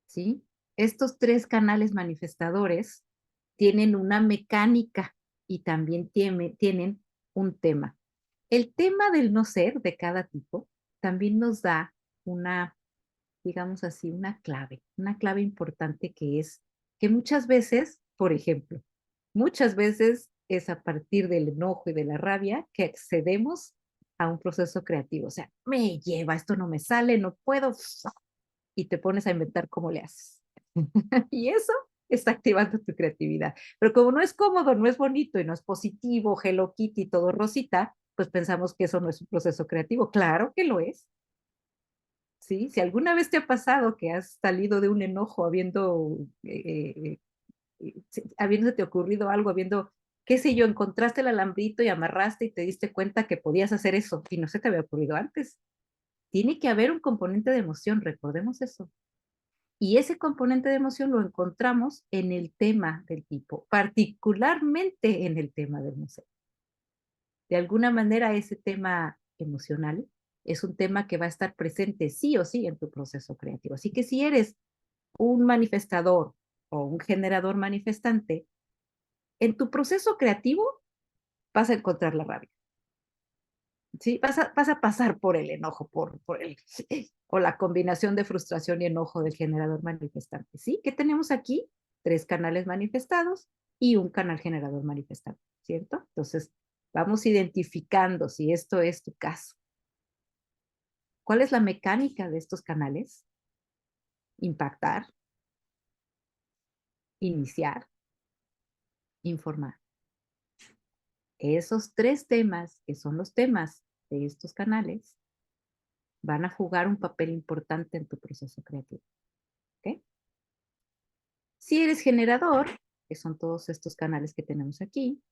¿sí? Estos 3 canales manifestadores tienen una mecánica y también tienen un tema. El tema del no ser de cada tipo también nos da una, digamos así, una clave importante que es que muchas veces, por ejemplo, muchas veces es a partir del enojo y de la rabia que accedemos a un proceso creativo. O sea, me lleva, esto no me sale, no puedo, y te pones a inventar cómo le haces. Y eso está activando tu creatividad. Pero como no es cómodo, no es bonito y no es positivo, Hello Kitty, todo rosita, pues pensamos que eso no es un proceso creativo. Claro que lo es. ¿Sí? Si alguna vez te ha pasado que has salido de un enojo habiéndose ocurrido algo, habiendo, qué sé yo, encontraste el alambrito y amarraste y te diste cuenta que podías hacer eso y no se te había ocurrido antes. Tiene que haber un componente de emoción, recordemos eso. Y ese componente de emoción lo encontramos en el tema del tipo, particularmente en el tema del museo. De alguna manera, ese tema emocional es un tema que va a estar presente sí o sí en tu proceso creativo. Así que si eres un manifestador o un generador manifestante, en tu proceso creativo vas a encontrar la rabia. ¿Sí? Vas a pasar por el enojo, o la combinación de frustración y enojo del generador manifestante. ¿Sí? ¿Qué tenemos aquí? 3 canales manifestados y un canal generador manifestante, ¿cierto? Entonces, vamos identificando si esto es tu caso. ¿Cuál es la mecánica de estos canales? Impactar, iniciar, informar. Esos 3 temas, que son los temas de estos canales, van a jugar un papel importante en tu proceso creativo. ¿Ok? Si eres generador, que son todos estos canales que tenemos aquí,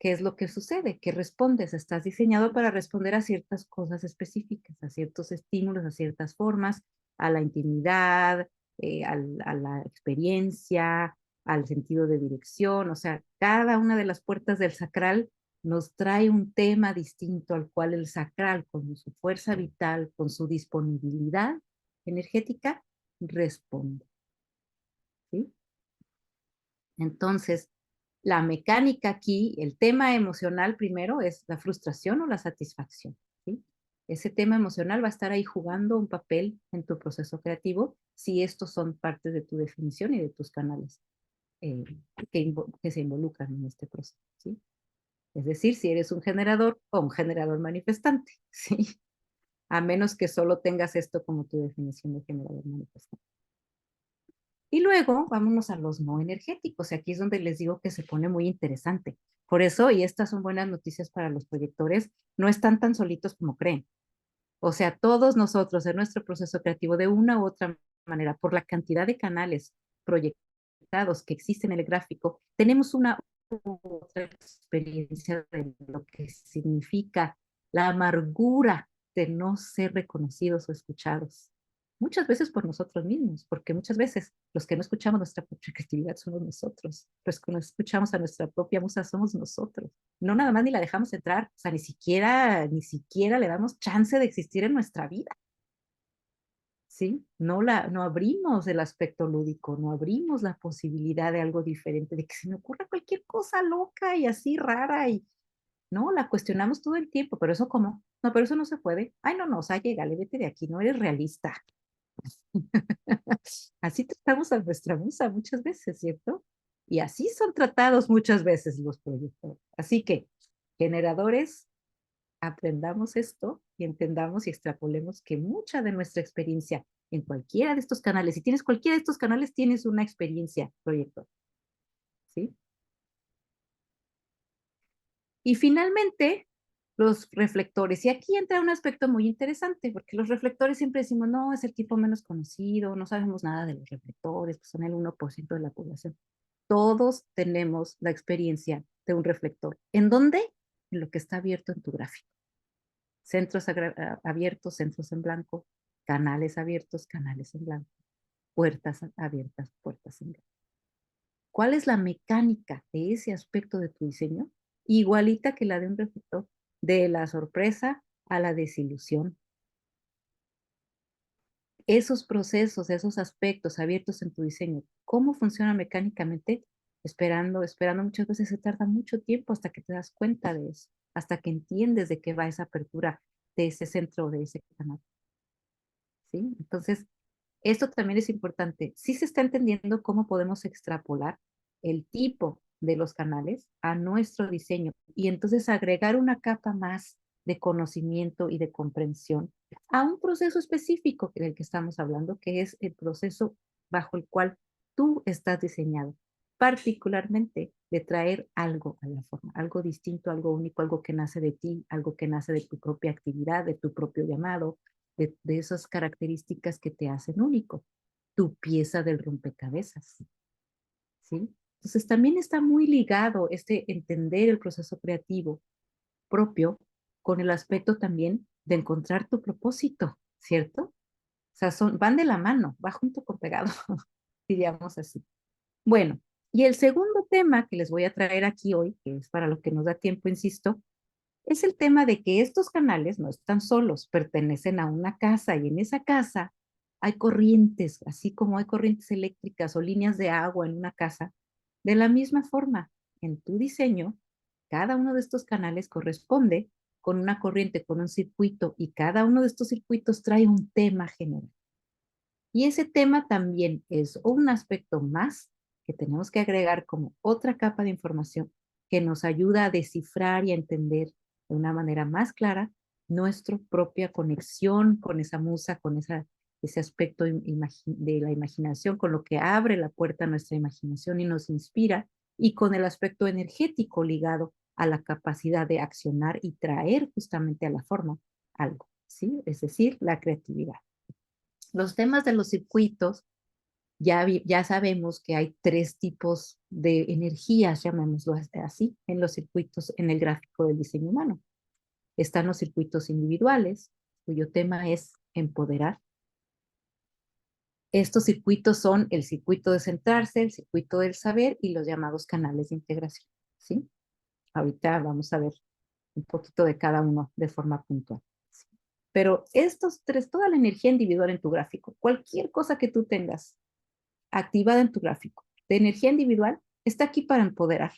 ¿qué es lo que sucede? ¿Qué respondes? Estás diseñado para responder a ciertas cosas específicas, a ciertos estímulos, a ciertas formas, a la intimidad, a la experiencia, al sentido de dirección. O sea, cada una de las puertas del sacral nos trae un tema distinto al cual el sacral, con su fuerza vital, con su disponibilidad energética, responde. ¿Sí? Entonces, la mecánica aquí, el tema emocional primero es la frustración o la satisfacción, ¿sí? Ese tema emocional va a estar ahí jugando un papel en tu proceso creativo si estos son partes de tu definición y de tus canales eh, que se involucran en este proceso, ¿sí? Es decir, si eres un generador o un generador manifestante, ¿sí? A menos que solo tengas esto como tu definición de generador manifestante. Y luego vámonos a los no energéticos. Y aquí es donde les digo que se pone muy interesante. Por eso, y estas son buenas noticias para los proyectores, no están tan solitos como creen. O sea, todos nosotros en nuestro proceso creativo, de una u otra manera, por la cantidad de canales proyectados que existen en el gráfico, tenemos una u otra experiencia de lo que significa la amargura de no ser reconocidos o escuchados. Muchas veces por nosotros mismos, porque muchas veces los que no escuchamos nuestra propia creatividad somos nosotros. Los que no escuchamos a nuestra propia musa somos nosotros. No nada más ni la dejamos entrar, o sea, ni siquiera le damos chance de existir en nuestra vida. ¿Sí? No abrimos el aspecto lúdico, no abrimos la posibilidad de algo diferente, de que se me ocurra cualquier cosa loca y así rara y no, la cuestionamos todo el tiempo, pero eso cómo, no, pero eso no se puede. Ay, no, no, o sea, llégale, vete de aquí, no eres realista. Así tratamos a nuestra musa muchas veces, ¿cierto? Y así son tratados muchas veces los proyectores. Así que, generadores, aprendamos esto y entendamos y extrapolemos que mucha de nuestra experiencia en cualquiera de estos canales, si tienes cualquiera de estos canales, tienes una experiencia proyector, ¿sí? Y finalmente, los reflectores. Y aquí entra un aspecto muy interesante, porque los reflectores siempre decimos, no, es el tipo menos conocido, no sabemos nada de los reflectores, pues son el 1% de la población. Todos tenemos la experiencia de un reflector. ¿En dónde? En lo que está abierto en tu gráfico. Centros abiertos, centros en blanco, canales abiertos, canales en blanco, puertas abiertas, puertas en blanco. ¿Cuál es la mecánica de ese aspecto de tu diseño? Igualita que la de un reflector, de la sorpresa a la desilusión. Esos procesos, esos aspectos abiertos en tu diseño, ¿cómo funciona mecánicamente? Esperando muchas veces se tarda mucho tiempo hasta que te das cuenta de eso, hasta que entiendes de qué va esa apertura de ese centro, de ese canal. ¿Sí? Entonces, esto también es importante. Sí se está entendiendo cómo podemos extrapolar el tipo de los canales a nuestro diseño y entonces agregar una capa más de conocimiento y de comprensión a un proceso específico del que estamos hablando, que es el proceso bajo el cual tú estás diseñado, particularmente de traer algo a la forma, algo distinto, algo único, algo que nace de ti, algo que nace de tu propia actividad, de tu propio llamado, de esas características que te hacen único, tu pieza del rompecabezas, ¿sí? Entonces también está muy ligado este entender el proceso creativo propio con el aspecto también de encontrar tu propósito, ¿cierto? O sea, van de la mano, va junto con pegado, diríamos así. Bueno, y el segundo tema que les voy a traer aquí hoy, que es para lo que nos da tiempo, insisto, es el tema de que estos canales no están solos, pertenecen a una casa y en esa casa hay corrientes, así como hay corrientes eléctricas o líneas de agua en una casa. De la misma forma, en tu diseño, cada uno de estos canales corresponde con una corriente, con un circuito y cada uno de estos circuitos trae un tema general. Y ese tema también es un aspecto más que tenemos que agregar como otra capa de información que nos ayuda a descifrar y a entender de una manera más clara nuestra propia conexión con esa musa, con ese aspecto de la imaginación, con lo que abre la puerta a nuestra imaginación y nos inspira, y con el aspecto energético ligado a la capacidad de accionar y traer justamente a la forma algo, ¿sí? Es decir, la creatividad. Los temas de los circuitos, ya sabemos que hay 3 tipos de energías, llamémoslo así, en los circuitos, en el gráfico del diseño humano. Están los circuitos individuales, cuyo tema es empoderar. Estos circuitos son el circuito de centrarse, el circuito del saber y los llamados canales de integración, ¿sí? Ahorita vamos a ver un poquito de cada uno de forma puntual. ¿Sí? Pero estos 3, toda la energía individual en tu gráfico, cualquier cosa que tú tengas activada en tu gráfico de energía individual, está aquí para empoderar.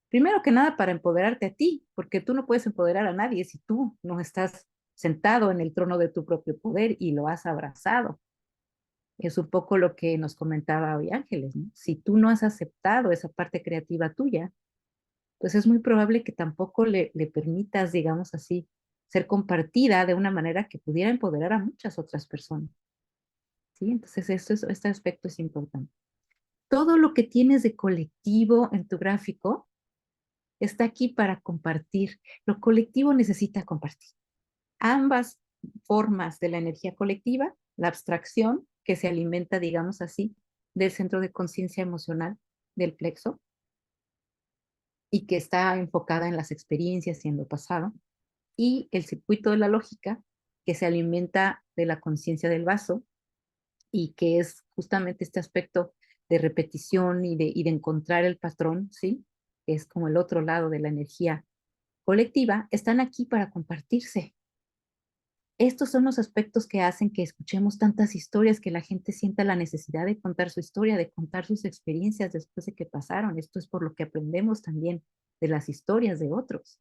Primero que nada, para empoderarte a ti, porque tú no puedes empoderar a nadie si tú no estás sentado en el trono de tu propio poder y lo has abrazado. Es un poco lo que nos comentaba hoy Ángeles, ¿no? Si tú no has aceptado esa parte creativa tuya, pues es muy probable que tampoco le permitas, digamos así, ser compartida de una manera que pudiera empoderar a muchas otras personas. ¿Sí? Entonces, este aspecto es importante. Todo lo que tienes de colectivo en tu gráfico está aquí para compartir. Lo colectivo necesita compartir. Ambas formas de la energía colectiva, la abstracción, que se alimenta, digamos así, del centro de conciencia emocional del plexo y que está enfocada en las experiencias y en lo pasado, y el circuito de la lógica, que se alimenta de la conciencia del vaso, y que es justamente este aspecto de repetición y de encontrar el patrón, ¿sí? Es como el otro lado de la energía colectiva, están aquí para compartirse. Estos son los aspectos que hacen que escuchemos tantas historias, que la gente sienta la necesidad de contar su historia, de contar sus experiencias después de que pasaron. Esto es por lo que aprendemos también de las historias de otros,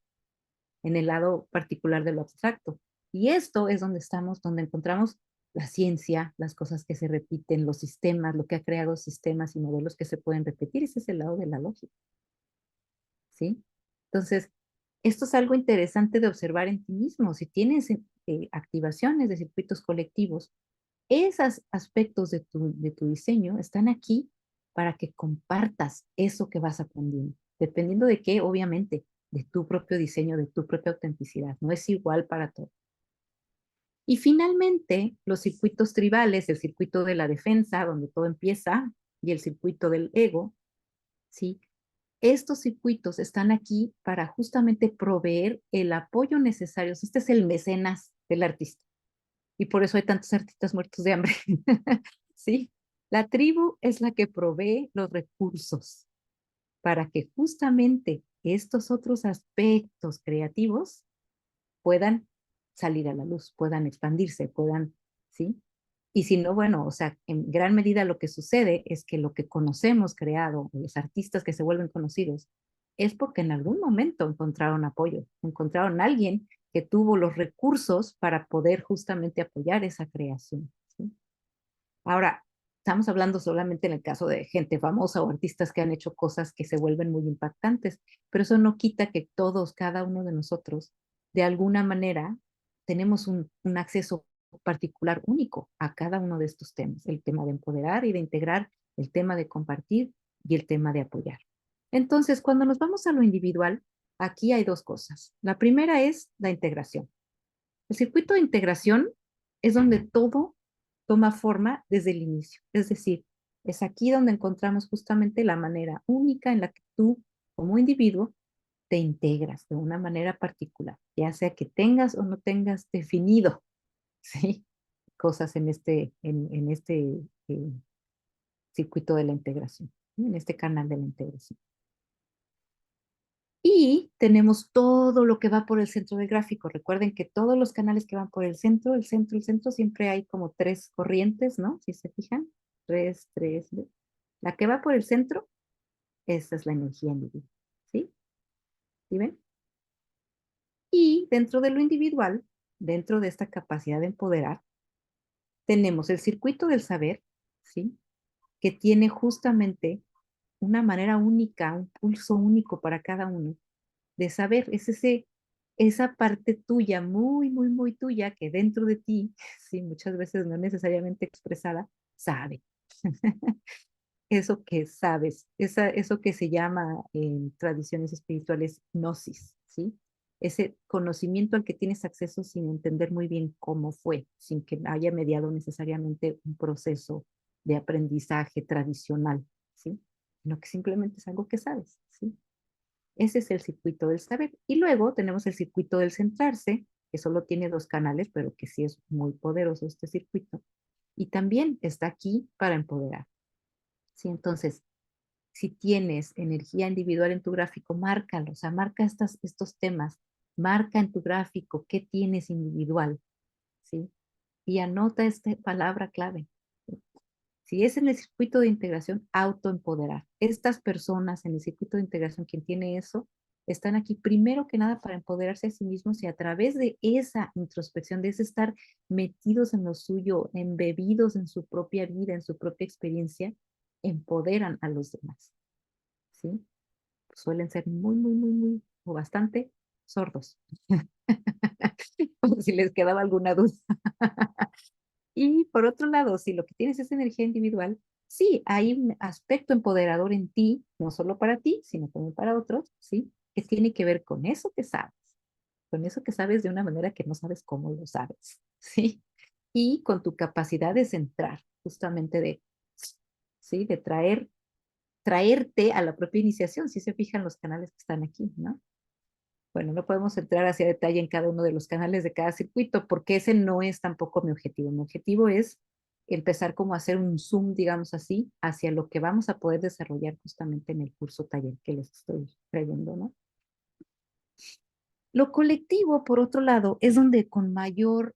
en el lado particular de lo abstracto. Y esto es donde estamos, donde encontramos la ciencia, las cosas que se repiten, los sistemas, lo que ha creado sistemas y modelos que se pueden repetir. Ese es el lado de la lógica, ¿sí? Entonces, esto es algo interesante de observar en ti mismo. Si tienes activaciones de circuitos colectivos, esos aspectos de tu diseño están aquí para que compartas eso que vas aprendiendo. Dependiendo de qué, obviamente, de tu propio diseño, de tu propia autenticidad. No es igual para todos. Y finalmente, los circuitos tribales, el circuito de la defensa, donde todo empieza, y el circuito del ego, ¿sí? Estos circuitos están aquí para justamente proveer el apoyo necesario. Este es el mecenas del artista. Y por eso hay tantos artistas muertos de hambre. ¿Sí? La tribu es la que provee los recursos para que justamente estos otros aspectos creativos puedan salir a la luz, puedan expandirse, puedan, ¿sí? Y si no, bueno, o sea, en gran medida lo que sucede es que lo que conocemos creado, los artistas que se vuelven conocidos, es porque en algún momento encontraron apoyo, encontraron a alguien que tuvo los recursos para poder justamente apoyar esa creación, ¿sí? Ahora, estamos hablando solamente en el caso de gente famosa o artistas que han hecho cosas que se vuelven muy impactantes, pero eso no quita que todos, cada uno de nosotros, de alguna manera, tenemos un acceso particular único a cada uno de estos temas, el tema de empoderar y de integrar, el tema de compartir y el tema de apoyar. Entonces, cuando nos vamos a lo individual, aquí hay dos cosas. La primera es la integración. El circuito de integración es donde todo toma forma desde el inicio. Es decir, es aquí donde encontramos justamente la manera única en la que tú, como individuo, te integras de una manera particular, ya sea que tengas o no tengas definido, ¿sí? Cosas en este eh, circuito de la integración, ¿sí? En este canal de la integración. Y tenemos todo lo que va por el centro del gráfico. Recuerden que todos los canales que van por el centro, siempre hay como tres corrientes, ¿no? Si se fijan, tres. La que va por el centro, esa es la energía individual, ¿sí? ¿Sí ven? Y dentro de lo individual, dentro de esta capacidad de empoderar, tenemos el circuito del saber, ¿sí? Que tiene justamente una manera única, un pulso único para cada uno de saber. Es esa parte tuya, muy, muy, muy tuya, que dentro de ti, sí, muchas veces no necesariamente expresada, sabe. Eso que sabes, eso que se llama en tradiciones espirituales gnosis, ¿sí? Ese conocimiento al que tienes acceso sin entender muy bien cómo fue, sin que haya mediado necesariamente un proceso de aprendizaje tradicional, ¿sí? Sino que simplemente es algo que sabes, ¿sí? Ese es el circuito del saber. Y luego tenemos el circuito del centrarse, que solo tiene dos canales, pero que sí es muy poderoso este circuito. Y también está aquí para empoderar. ¿Sí? Entonces, si tienes energía individual en tu gráfico, márcalo, o sea, marca estos temas, marca en tu gráfico qué tienes individual, ¿sí? Y anota esta palabra clave. Si es en el circuito de integración, autoempoderar. Estas personas en el circuito de integración, quien tiene eso, están aquí primero que nada para empoderarse a sí mismos y a través de esa introspección, de ese estar metidos en lo suyo, embebidos en su propia vida, en su propia experiencia, empoderan a los demás. ¿Sí? Suelen ser muy, muy, muy, muy, o bastante sordos. Por si les quedaba alguna duda. Y por otro lado, si lo que tienes es energía individual, sí, hay un aspecto empoderador en ti, no solo para ti, sino también para otros, ¿sí? Que tiene que ver con eso que sabes, con eso que sabes de una manera que no sabes cómo lo sabes, ¿sí? Y con tu capacidad de centrar, justamente ¿sí? De traerte a la propia iniciación, si se fijan los canales que están aquí, ¿no? bueno, no podemos entrar hacia detalle en cada uno de los canales de cada circuito, porque ese no es tampoco mi objetivo. Mi objetivo es empezar como a hacer un zoom, digamos así, hacia lo que vamos a poder desarrollar justamente en el curso taller que les estoy trayendo, ¿no? Lo colectivo, por otro lado, es donde con mayor,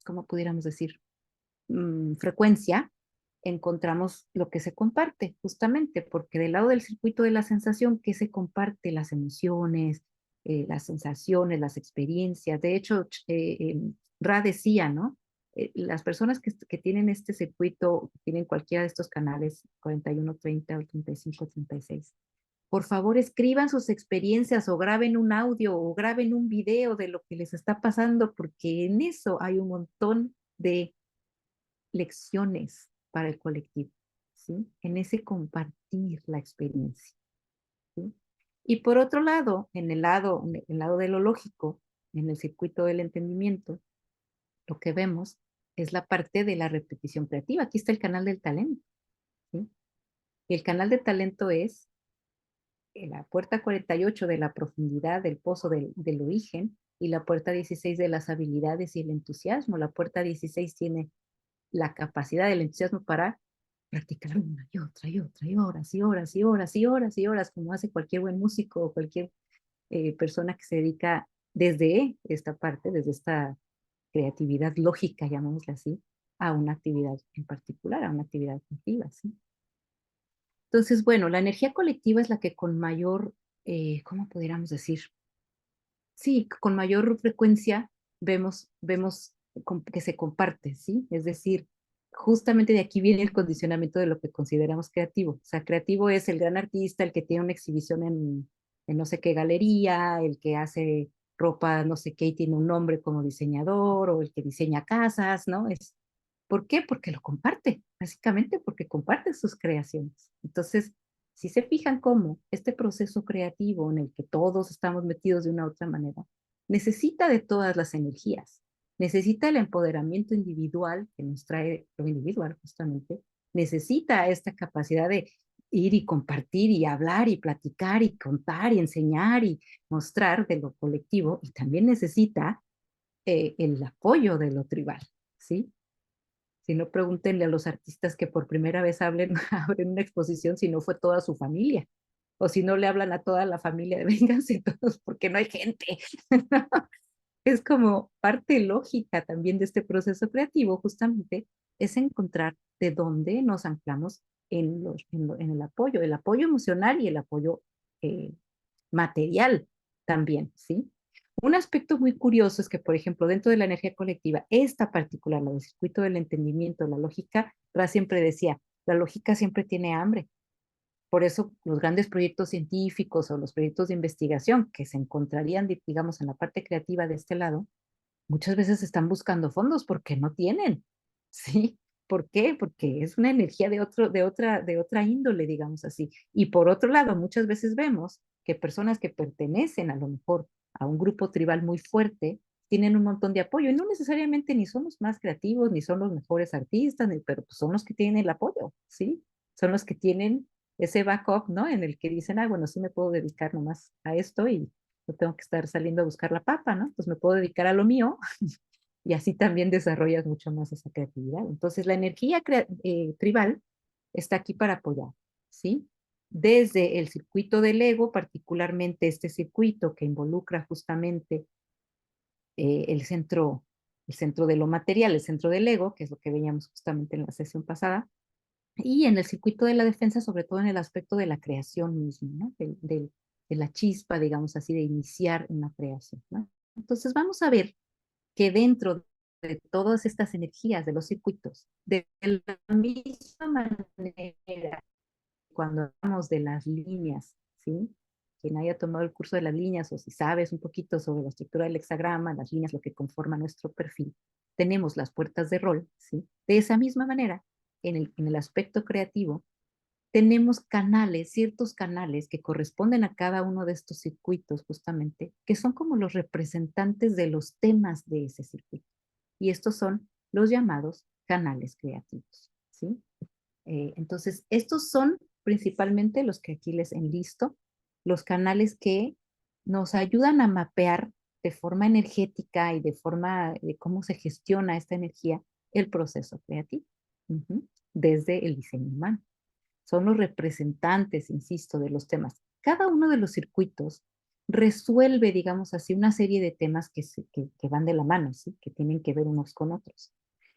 ¿cómo pudiéramos decir? Frecuencia, encontramos lo que se comparte, justamente, porque del lado del circuito de la sensación, ¿qué se comparte? Las emociones, las sensaciones, las experiencias. De hecho, Ra decía, ¿no? Las personas que tienen este circuito, tienen cualquiera de estos canales, 41, 30, 35, 36, por favor escriban sus experiencias o graben un audio o graben un video de lo que les está pasando, porque en eso hay un montón de lecciones para el colectivo, ¿sí? En ese compartir la experiencia, ¿sí? Y por otro lado, en el lado de lo lógico, en el circuito del entendimiento, lo que vemos es la parte de la repetición creativa. Aquí está el canal del talento, ¿sí? Y el canal de talento es la puerta 48 de la profundidad del pozo del origen y la puerta 16 de las habilidades y el entusiasmo. La puerta 16 tiene la capacidad del entusiasmo para practicar una y otra y otra y horas y horas y horas y horas y horas, como hace cualquier buen músico o cualquier persona que se dedica desde esta parte, desde esta creatividad lógica, llamémosla así, a una actividad en particular, a una actividad creativa, ¿sí? Entonces, bueno, la energía colectiva es la que con mayor, ¿cómo pudiéramos decir? Sí, con mayor frecuencia vemos que se comparte, ¿sí? Es decir, justamente de aquí viene el condicionamiento de lo que consideramos creativo. O sea, creativo es el gran artista, el que tiene una exhibición en no sé qué galería, el que hace ropa no sé qué y tiene un nombre como diseñador, o el que diseña casas, ¿no? ¿Por qué? Porque lo comparte, básicamente porque comparte sus creaciones. Entonces, si se fijan cómo este proceso creativo en el que todos estamos metidos de una u otra manera, necesita de todas las energías, necesita el empoderamiento individual que nos trae lo individual justamente, necesita esta capacidad de ir y compartir y hablar y platicar y contar y enseñar y mostrar de lo colectivo, y también necesita el apoyo de lo tribal, ¿sí? Si no, pregúntenle a los artistas que por primera vez abren una exposición si no fue toda su familia. O si no le hablan a toda la familia de vénganse todos porque no hay gente. Es como parte lógica también de este proceso creativo, justamente, es encontrar de dónde nos anclamos en el apoyo emocional y el apoyo eh, material también, ¿sí? Un aspecto muy curioso es que, por ejemplo, dentro de la energía colectiva, esta particular, la del circuito del entendimiento, la lógica, Ra siempre decía, la lógica siempre tiene hambre. Por eso los grandes proyectos científicos o los proyectos de investigación que se encontrarían, digamos, en la parte creativa de este lado, muchas veces están buscando fondos porque no tienen, ¿sí? ¿Por qué? Porque es una energía de otra índole, digamos así. Y por otro lado, muchas veces vemos que personas que pertenecen a lo mejor a un grupo tribal muy fuerte tienen un montón de apoyo y no necesariamente ni son los más creativos, ni son los mejores artistas, pero pues son los que tienen el apoyo, ¿sí? Son los que tienen ese backup, ¿no? En el que dicen, ah, bueno, sí me puedo dedicar nomás a esto y no tengo que estar saliendo a buscar la papa, ¿no? Pues me puedo dedicar a lo mío y así también desarrollas mucho más esa creatividad. Entonces, la energía tribal está aquí para apoyar, ¿sí? Desde el circuito del ego, particularmente este circuito que involucra justamente el centro de lo material, el centro del ego, que es lo que veíamos justamente en la sesión pasada, y en el circuito de la defensa, sobre todo en el aspecto de la creación misma, ¿no? De la chispa, digamos así, de iniciar una creación, ¿no? Entonces vamos a ver que dentro de todas estas energías de los circuitos, de la misma manera, cuando hablamos de las líneas, ¿sí? Quien haya tomado el curso de las líneas o si sabes un poquito sobre la estructura del hexagrama, las líneas, lo que conforma nuestro perfil, tenemos las puertas de rol, ¿sí? De esa misma manera, en el aspecto creativo, tenemos canales, ciertos canales que corresponden a cada uno de estos circuitos justamente, que son como los representantes de los temas de ese circuito. Y estos son los llamados canales creativos, ¿sí? Entonces, estos son principalmente los que aquí les enlisto, los canales que nos ayudan a mapear de forma energética y de forma de cómo se gestiona esta energía el proceso creativo. Desde el diseño humano. Son los representantes, insisto, de los temas. Cada uno de los circuitos resuelve, digamos así, una serie de temas que van de la mano, ¿sí? Que tienen que ver unos con otros.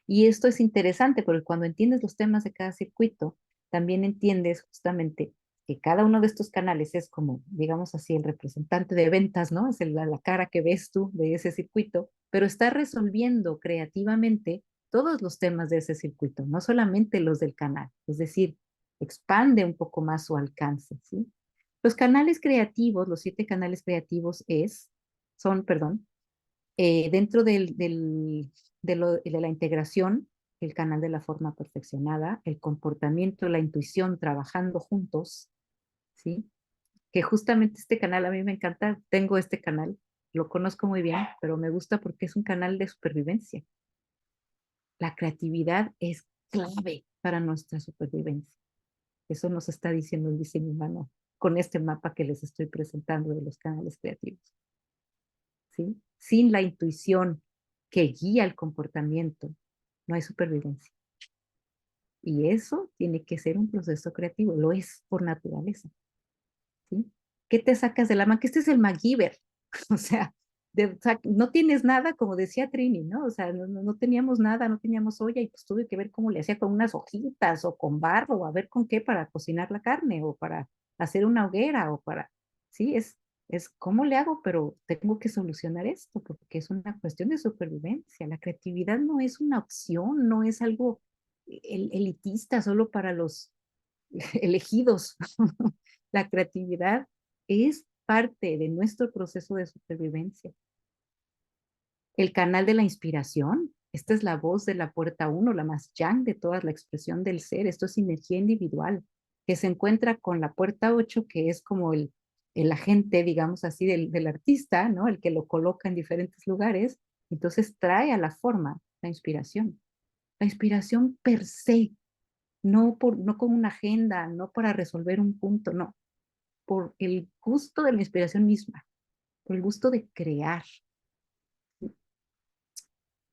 Y esto es interesante porque cuando entiendes los temas de cada circuito, también entiendes justamente que cada uno de estos canales es como, digamos así, el representante de ventas, ¿no? Es la cara que ves tú de ese circuito, pero está resolviendo creativamente todos los temas de ese circuito, no solamente los del canal. Es decir, expande un poco más su alcance, ¿sí? Los canales creativos, los 7 canales creativos son, dentro de la integración, el canal de la forma perfeccionada, el comportamiento, la intuición trabajando juntos, ¿sí? Que justamente este canal a mí me encanta, tengo este canal, lo conozco muy bien, pero me gusta porque es un canal de supervivencia. La creatividad es clave para nuestra supervivencia. Eso nos está diciendo el diseño humano con este mapa que les estoy presentando de los canales creativos. ¿Sí? Sin la intuición que guía el comportamiento, no hay supervivencia. Y eso tiene que ser un proceso creativo, lo es por naturaleza. ¿Sí? ¿Qué te sacas de la manga? Este es el MacGyver. O sea, no tienes nada, como decía Trini, ¿no? O sea, no teníamos nada, no teníamos olla y pues tuve que ver cómo le hacía con unas hojitas o con barro, o a ver con qué para cocinar la carne o para hacer una hoguera o para, sí, es cómo le hago, pero tengo que solucionar esto porque es una cuestión de supervivencia. La creatividad no es una opción, no es algo elitista solo para los elegidos. La creatividad es parte de nuestro proceso de supervivencia. El canal de la inspiración, esta es la voz de la puerta 1, la más yang de todas, la expresión del ser. Esto es energía individual, que se encuentra con la puerta 8, que es como el agente, digamos así, del artista, ¿no? El que lo coloca en diferentes lugares. Entonces trae a la forma la inspiración. La inspiración per se, no con una agenda, no para resolver un punto, no, por el gusto de la inspiración misma, por el gusto de crear.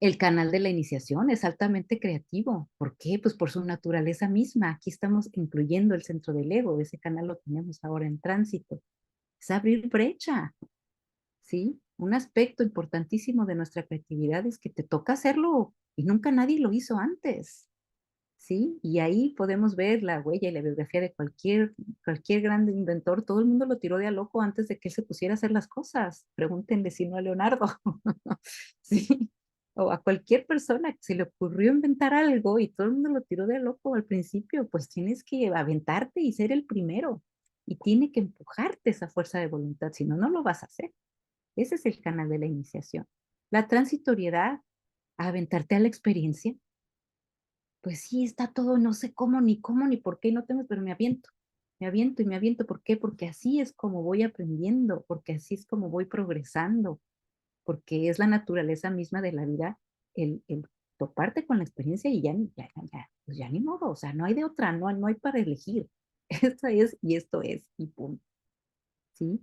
El canal de la iniciación es altamente creativo. ¿Por qué? Pues por su naturaleza misma. Aquí estamos incluyendo el centro del ego. Ese canal lo tenemos ahora en tránsito. Es abrir brecha, ¿sí? Un aspecto importantísimo de nuestra creatividad es que te toca hacerlo y nunca nadie lo hizo antes. ¿Sí? Y ahí podemos ver la huella y la biografía de cualquier gran inventor. Todo el mundo lo tiró de a loco antes de que él se pusiera a hacer las cosas. Pregúntenle si no a Leonardo. ¿Sí? O a cualquier persona que se le ocurrió inventar algo y todo el mundo lo tiró de a loco al principio, pues tienes que aventarte y ser el primero. Y tiene que empujarte esa fuerza de voluntad, si no, no lo vas a hacer. Ese es el canal de la iniciación. La transitoriedad, aventarte a la experiencia, pues sí, está todo, no sé cómo, ni por qué, no tengo, pero me aviento y me aviento. ¿Por qué? Porque así es como voy aprendiendo, porque así es como voy progresando, porque es la naturaleza misma de la vida, el toparte con la experiencia y pues ya ni modo, o sea, no hay de otra, no hay para elegir. Esta es y esto es y punto, ¿sí?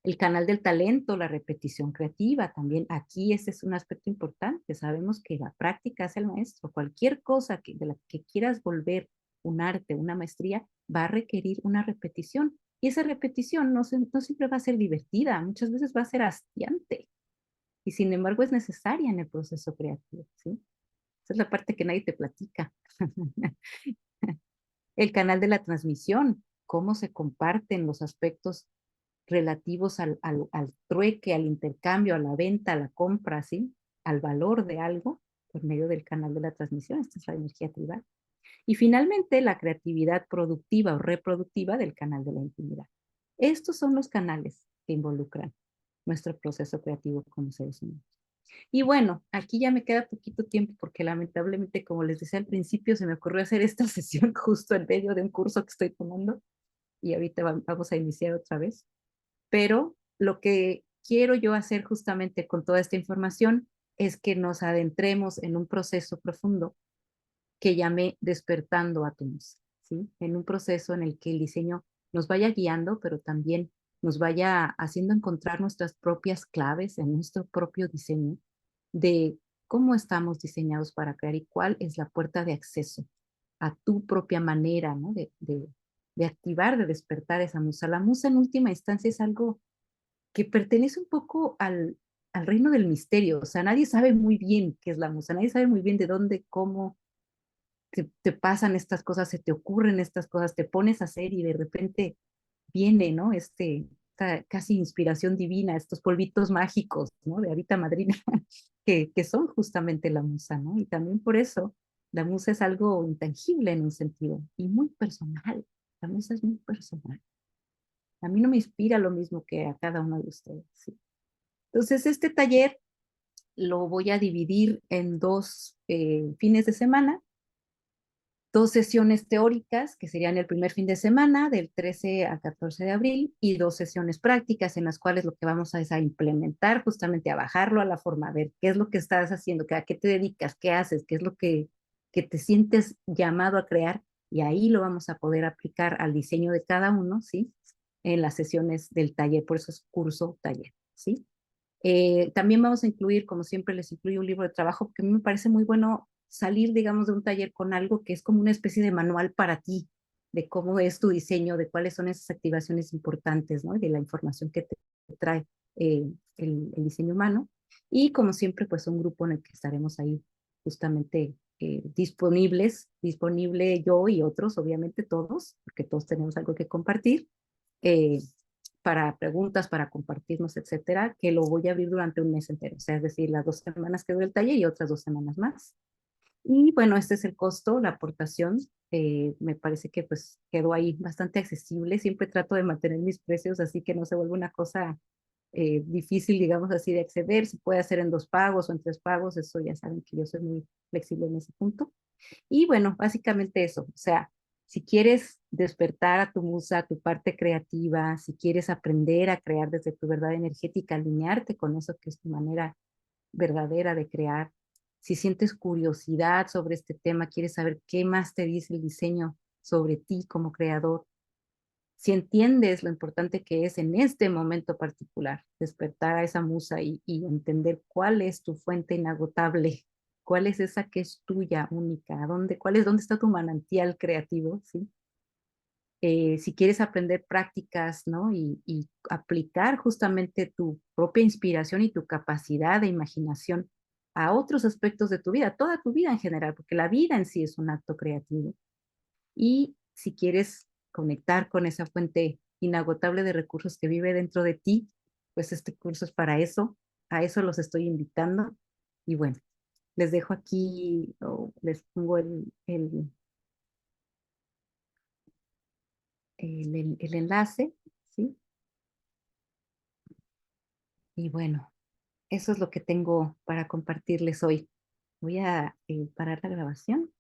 El canal del talento, la repetición creativa, también aquí ese es un aspecto importante. Sabemos que la práctica es el maestro. Cualquier cosa de la que quieras volver un arte, una maestría, va a requerir una repetición. Y esa repetición no siempre va a ser divertida, muchas veces va a ser hastiante. Y sin embargo es necesaria en el proceso creativo, ¿sí? Esa es la parte que nadie te platica. El canal de la transmisión, cómo se comparten los aspectos relativos al trueque, al intercambio, a la venta, a la compra, ¿sí? Al valor de algo por medio del canal de la transmisión. Esta es la energía tribal. Y finalmente, la creatividad productiva o reproductiva del canal de la intimidad. Estos son los canales que involucran nuestro proceso creativo como seres humanos. Y bueno, aquí ya me queda poquito tiempo porque lamentablemente, como les decía al principio, se me ocurrió hacer esta sesión justo en medio de un curso que estoy tomando y ahorita vamos a iniciar otra vez. Pero lo que quiero yo hacer justamente con toda esta información es que nos adentremos en un proceso profundo que llamé despertando átomos, ¿sí? En un proceso en el que el diseño nos vaya guiando, pero también nos vaya haciendo encontrar nuestras propias claves en nuestro propio diseño de cómo estamos diseñados para crear y cuál es la puerta de acceso a tu propia manera, ¿no? De activar, de despertar esa musa. La musa en última instancia es algo que pertenece un poco al reino del misterio. O sea, nadie sabe muy bien qué es la musa, nadie sabe muy bien de dónde, cómo te pasan estas cosas, se te ocurren estas cosas, te pones a hacer y de repente viene, ¿no? Esta casi inspiración divina, estos polvitos mágicos, ¿no? De ahorita madrina, que son justamente la musa, ¿no? Y también por eso la musa es algo intangible en un sentido y muy personal. La musa es muy personal. A mí no me inspira lo mismo que a cada uno de ustedes, ¿sí? Entonces, este taller lo voy a dividir en dos fines de semana, dos sesiones teóricas, que serían el primer fin de semana, del 13 al 14 de abril, y dos sesiones prácticas en las cuales lo que vamos a es a implementar, justamente a bajarlo a la forma, a ver qué es lo que estás haciendo, a qué te dedicas, qué haces, qué es lo que te sientes llamado a crear, y ahí lo vamos a poder aplicar al diseño de cada uno, ¿sí? En las sesiones del taller, por eso es curso taller, ¿sí? También vamos a incluir, como siempre les incluyo un libro de trabajo, porque a mí me parece muy bueno salir, digamos, de un taller con algo que es como una especie de manual para ti, de cómo es tu diseño, de cuáles son esas activaciones importantes, ¿no? Y de la información que te trae el diseño humano. Y como siempre, pues un grupo en el que estaremos ahí justamente disponible yo y otros, obviamente todos, porque todos tenemos algo que compartir. Eh, para preguntas, para compartirnos, etcétera, que lo voy a abrir durante un mes entero, o sea, es decir, las 2 semanas que dura el taller y otras 2 semanas más. Y bueno, este es el costo, la aportación. Me parece que pues quedó ahí bastante accesible. Siempre trato de mantener mis precios así que no se vuelva una cosa difícil, digamos así, de acceder. Se puede hacer en 2 pagos o en 3 pagos. Eso ya saben que yo soy muy flexible en ese punto. Y bueno, básicamente eso, o sea, si quieres despertar a tu musa, a tu parte creativa, si quieres aprender a crear desde tu verdad energética, alinearte con eso que es tu manera verdadera de crear, si sientes curiosidad sobre este tema, quieres saber qué más te dice el diseño sobre ti como creador, si entiendes lo importante que es en este momento particular despertar a esa musa y entender cuál es tu fuente inagotable, cuál es esa que es tuya, única, dónde está tu manantial creativo, ¿sí? Si quieres aprender prácticas, ¿no? Y aplicar justamente tu propia inspiración y tu capacidad de imaginación a otros aspectos de tu vida, toda tu vida en general, porque la vida en sí es un acto creativo. Y si quieres conectar con esa fuente inagotable de recursos que vive dentro de ti, pues este curso es para eso. A eso los estoy invitando. Y bueno, les dejo aquí, o les pongo el enlace, ¿sí? Y bueno, eso es lo que tengo para compartirles hoy. Voy a parar la grabación.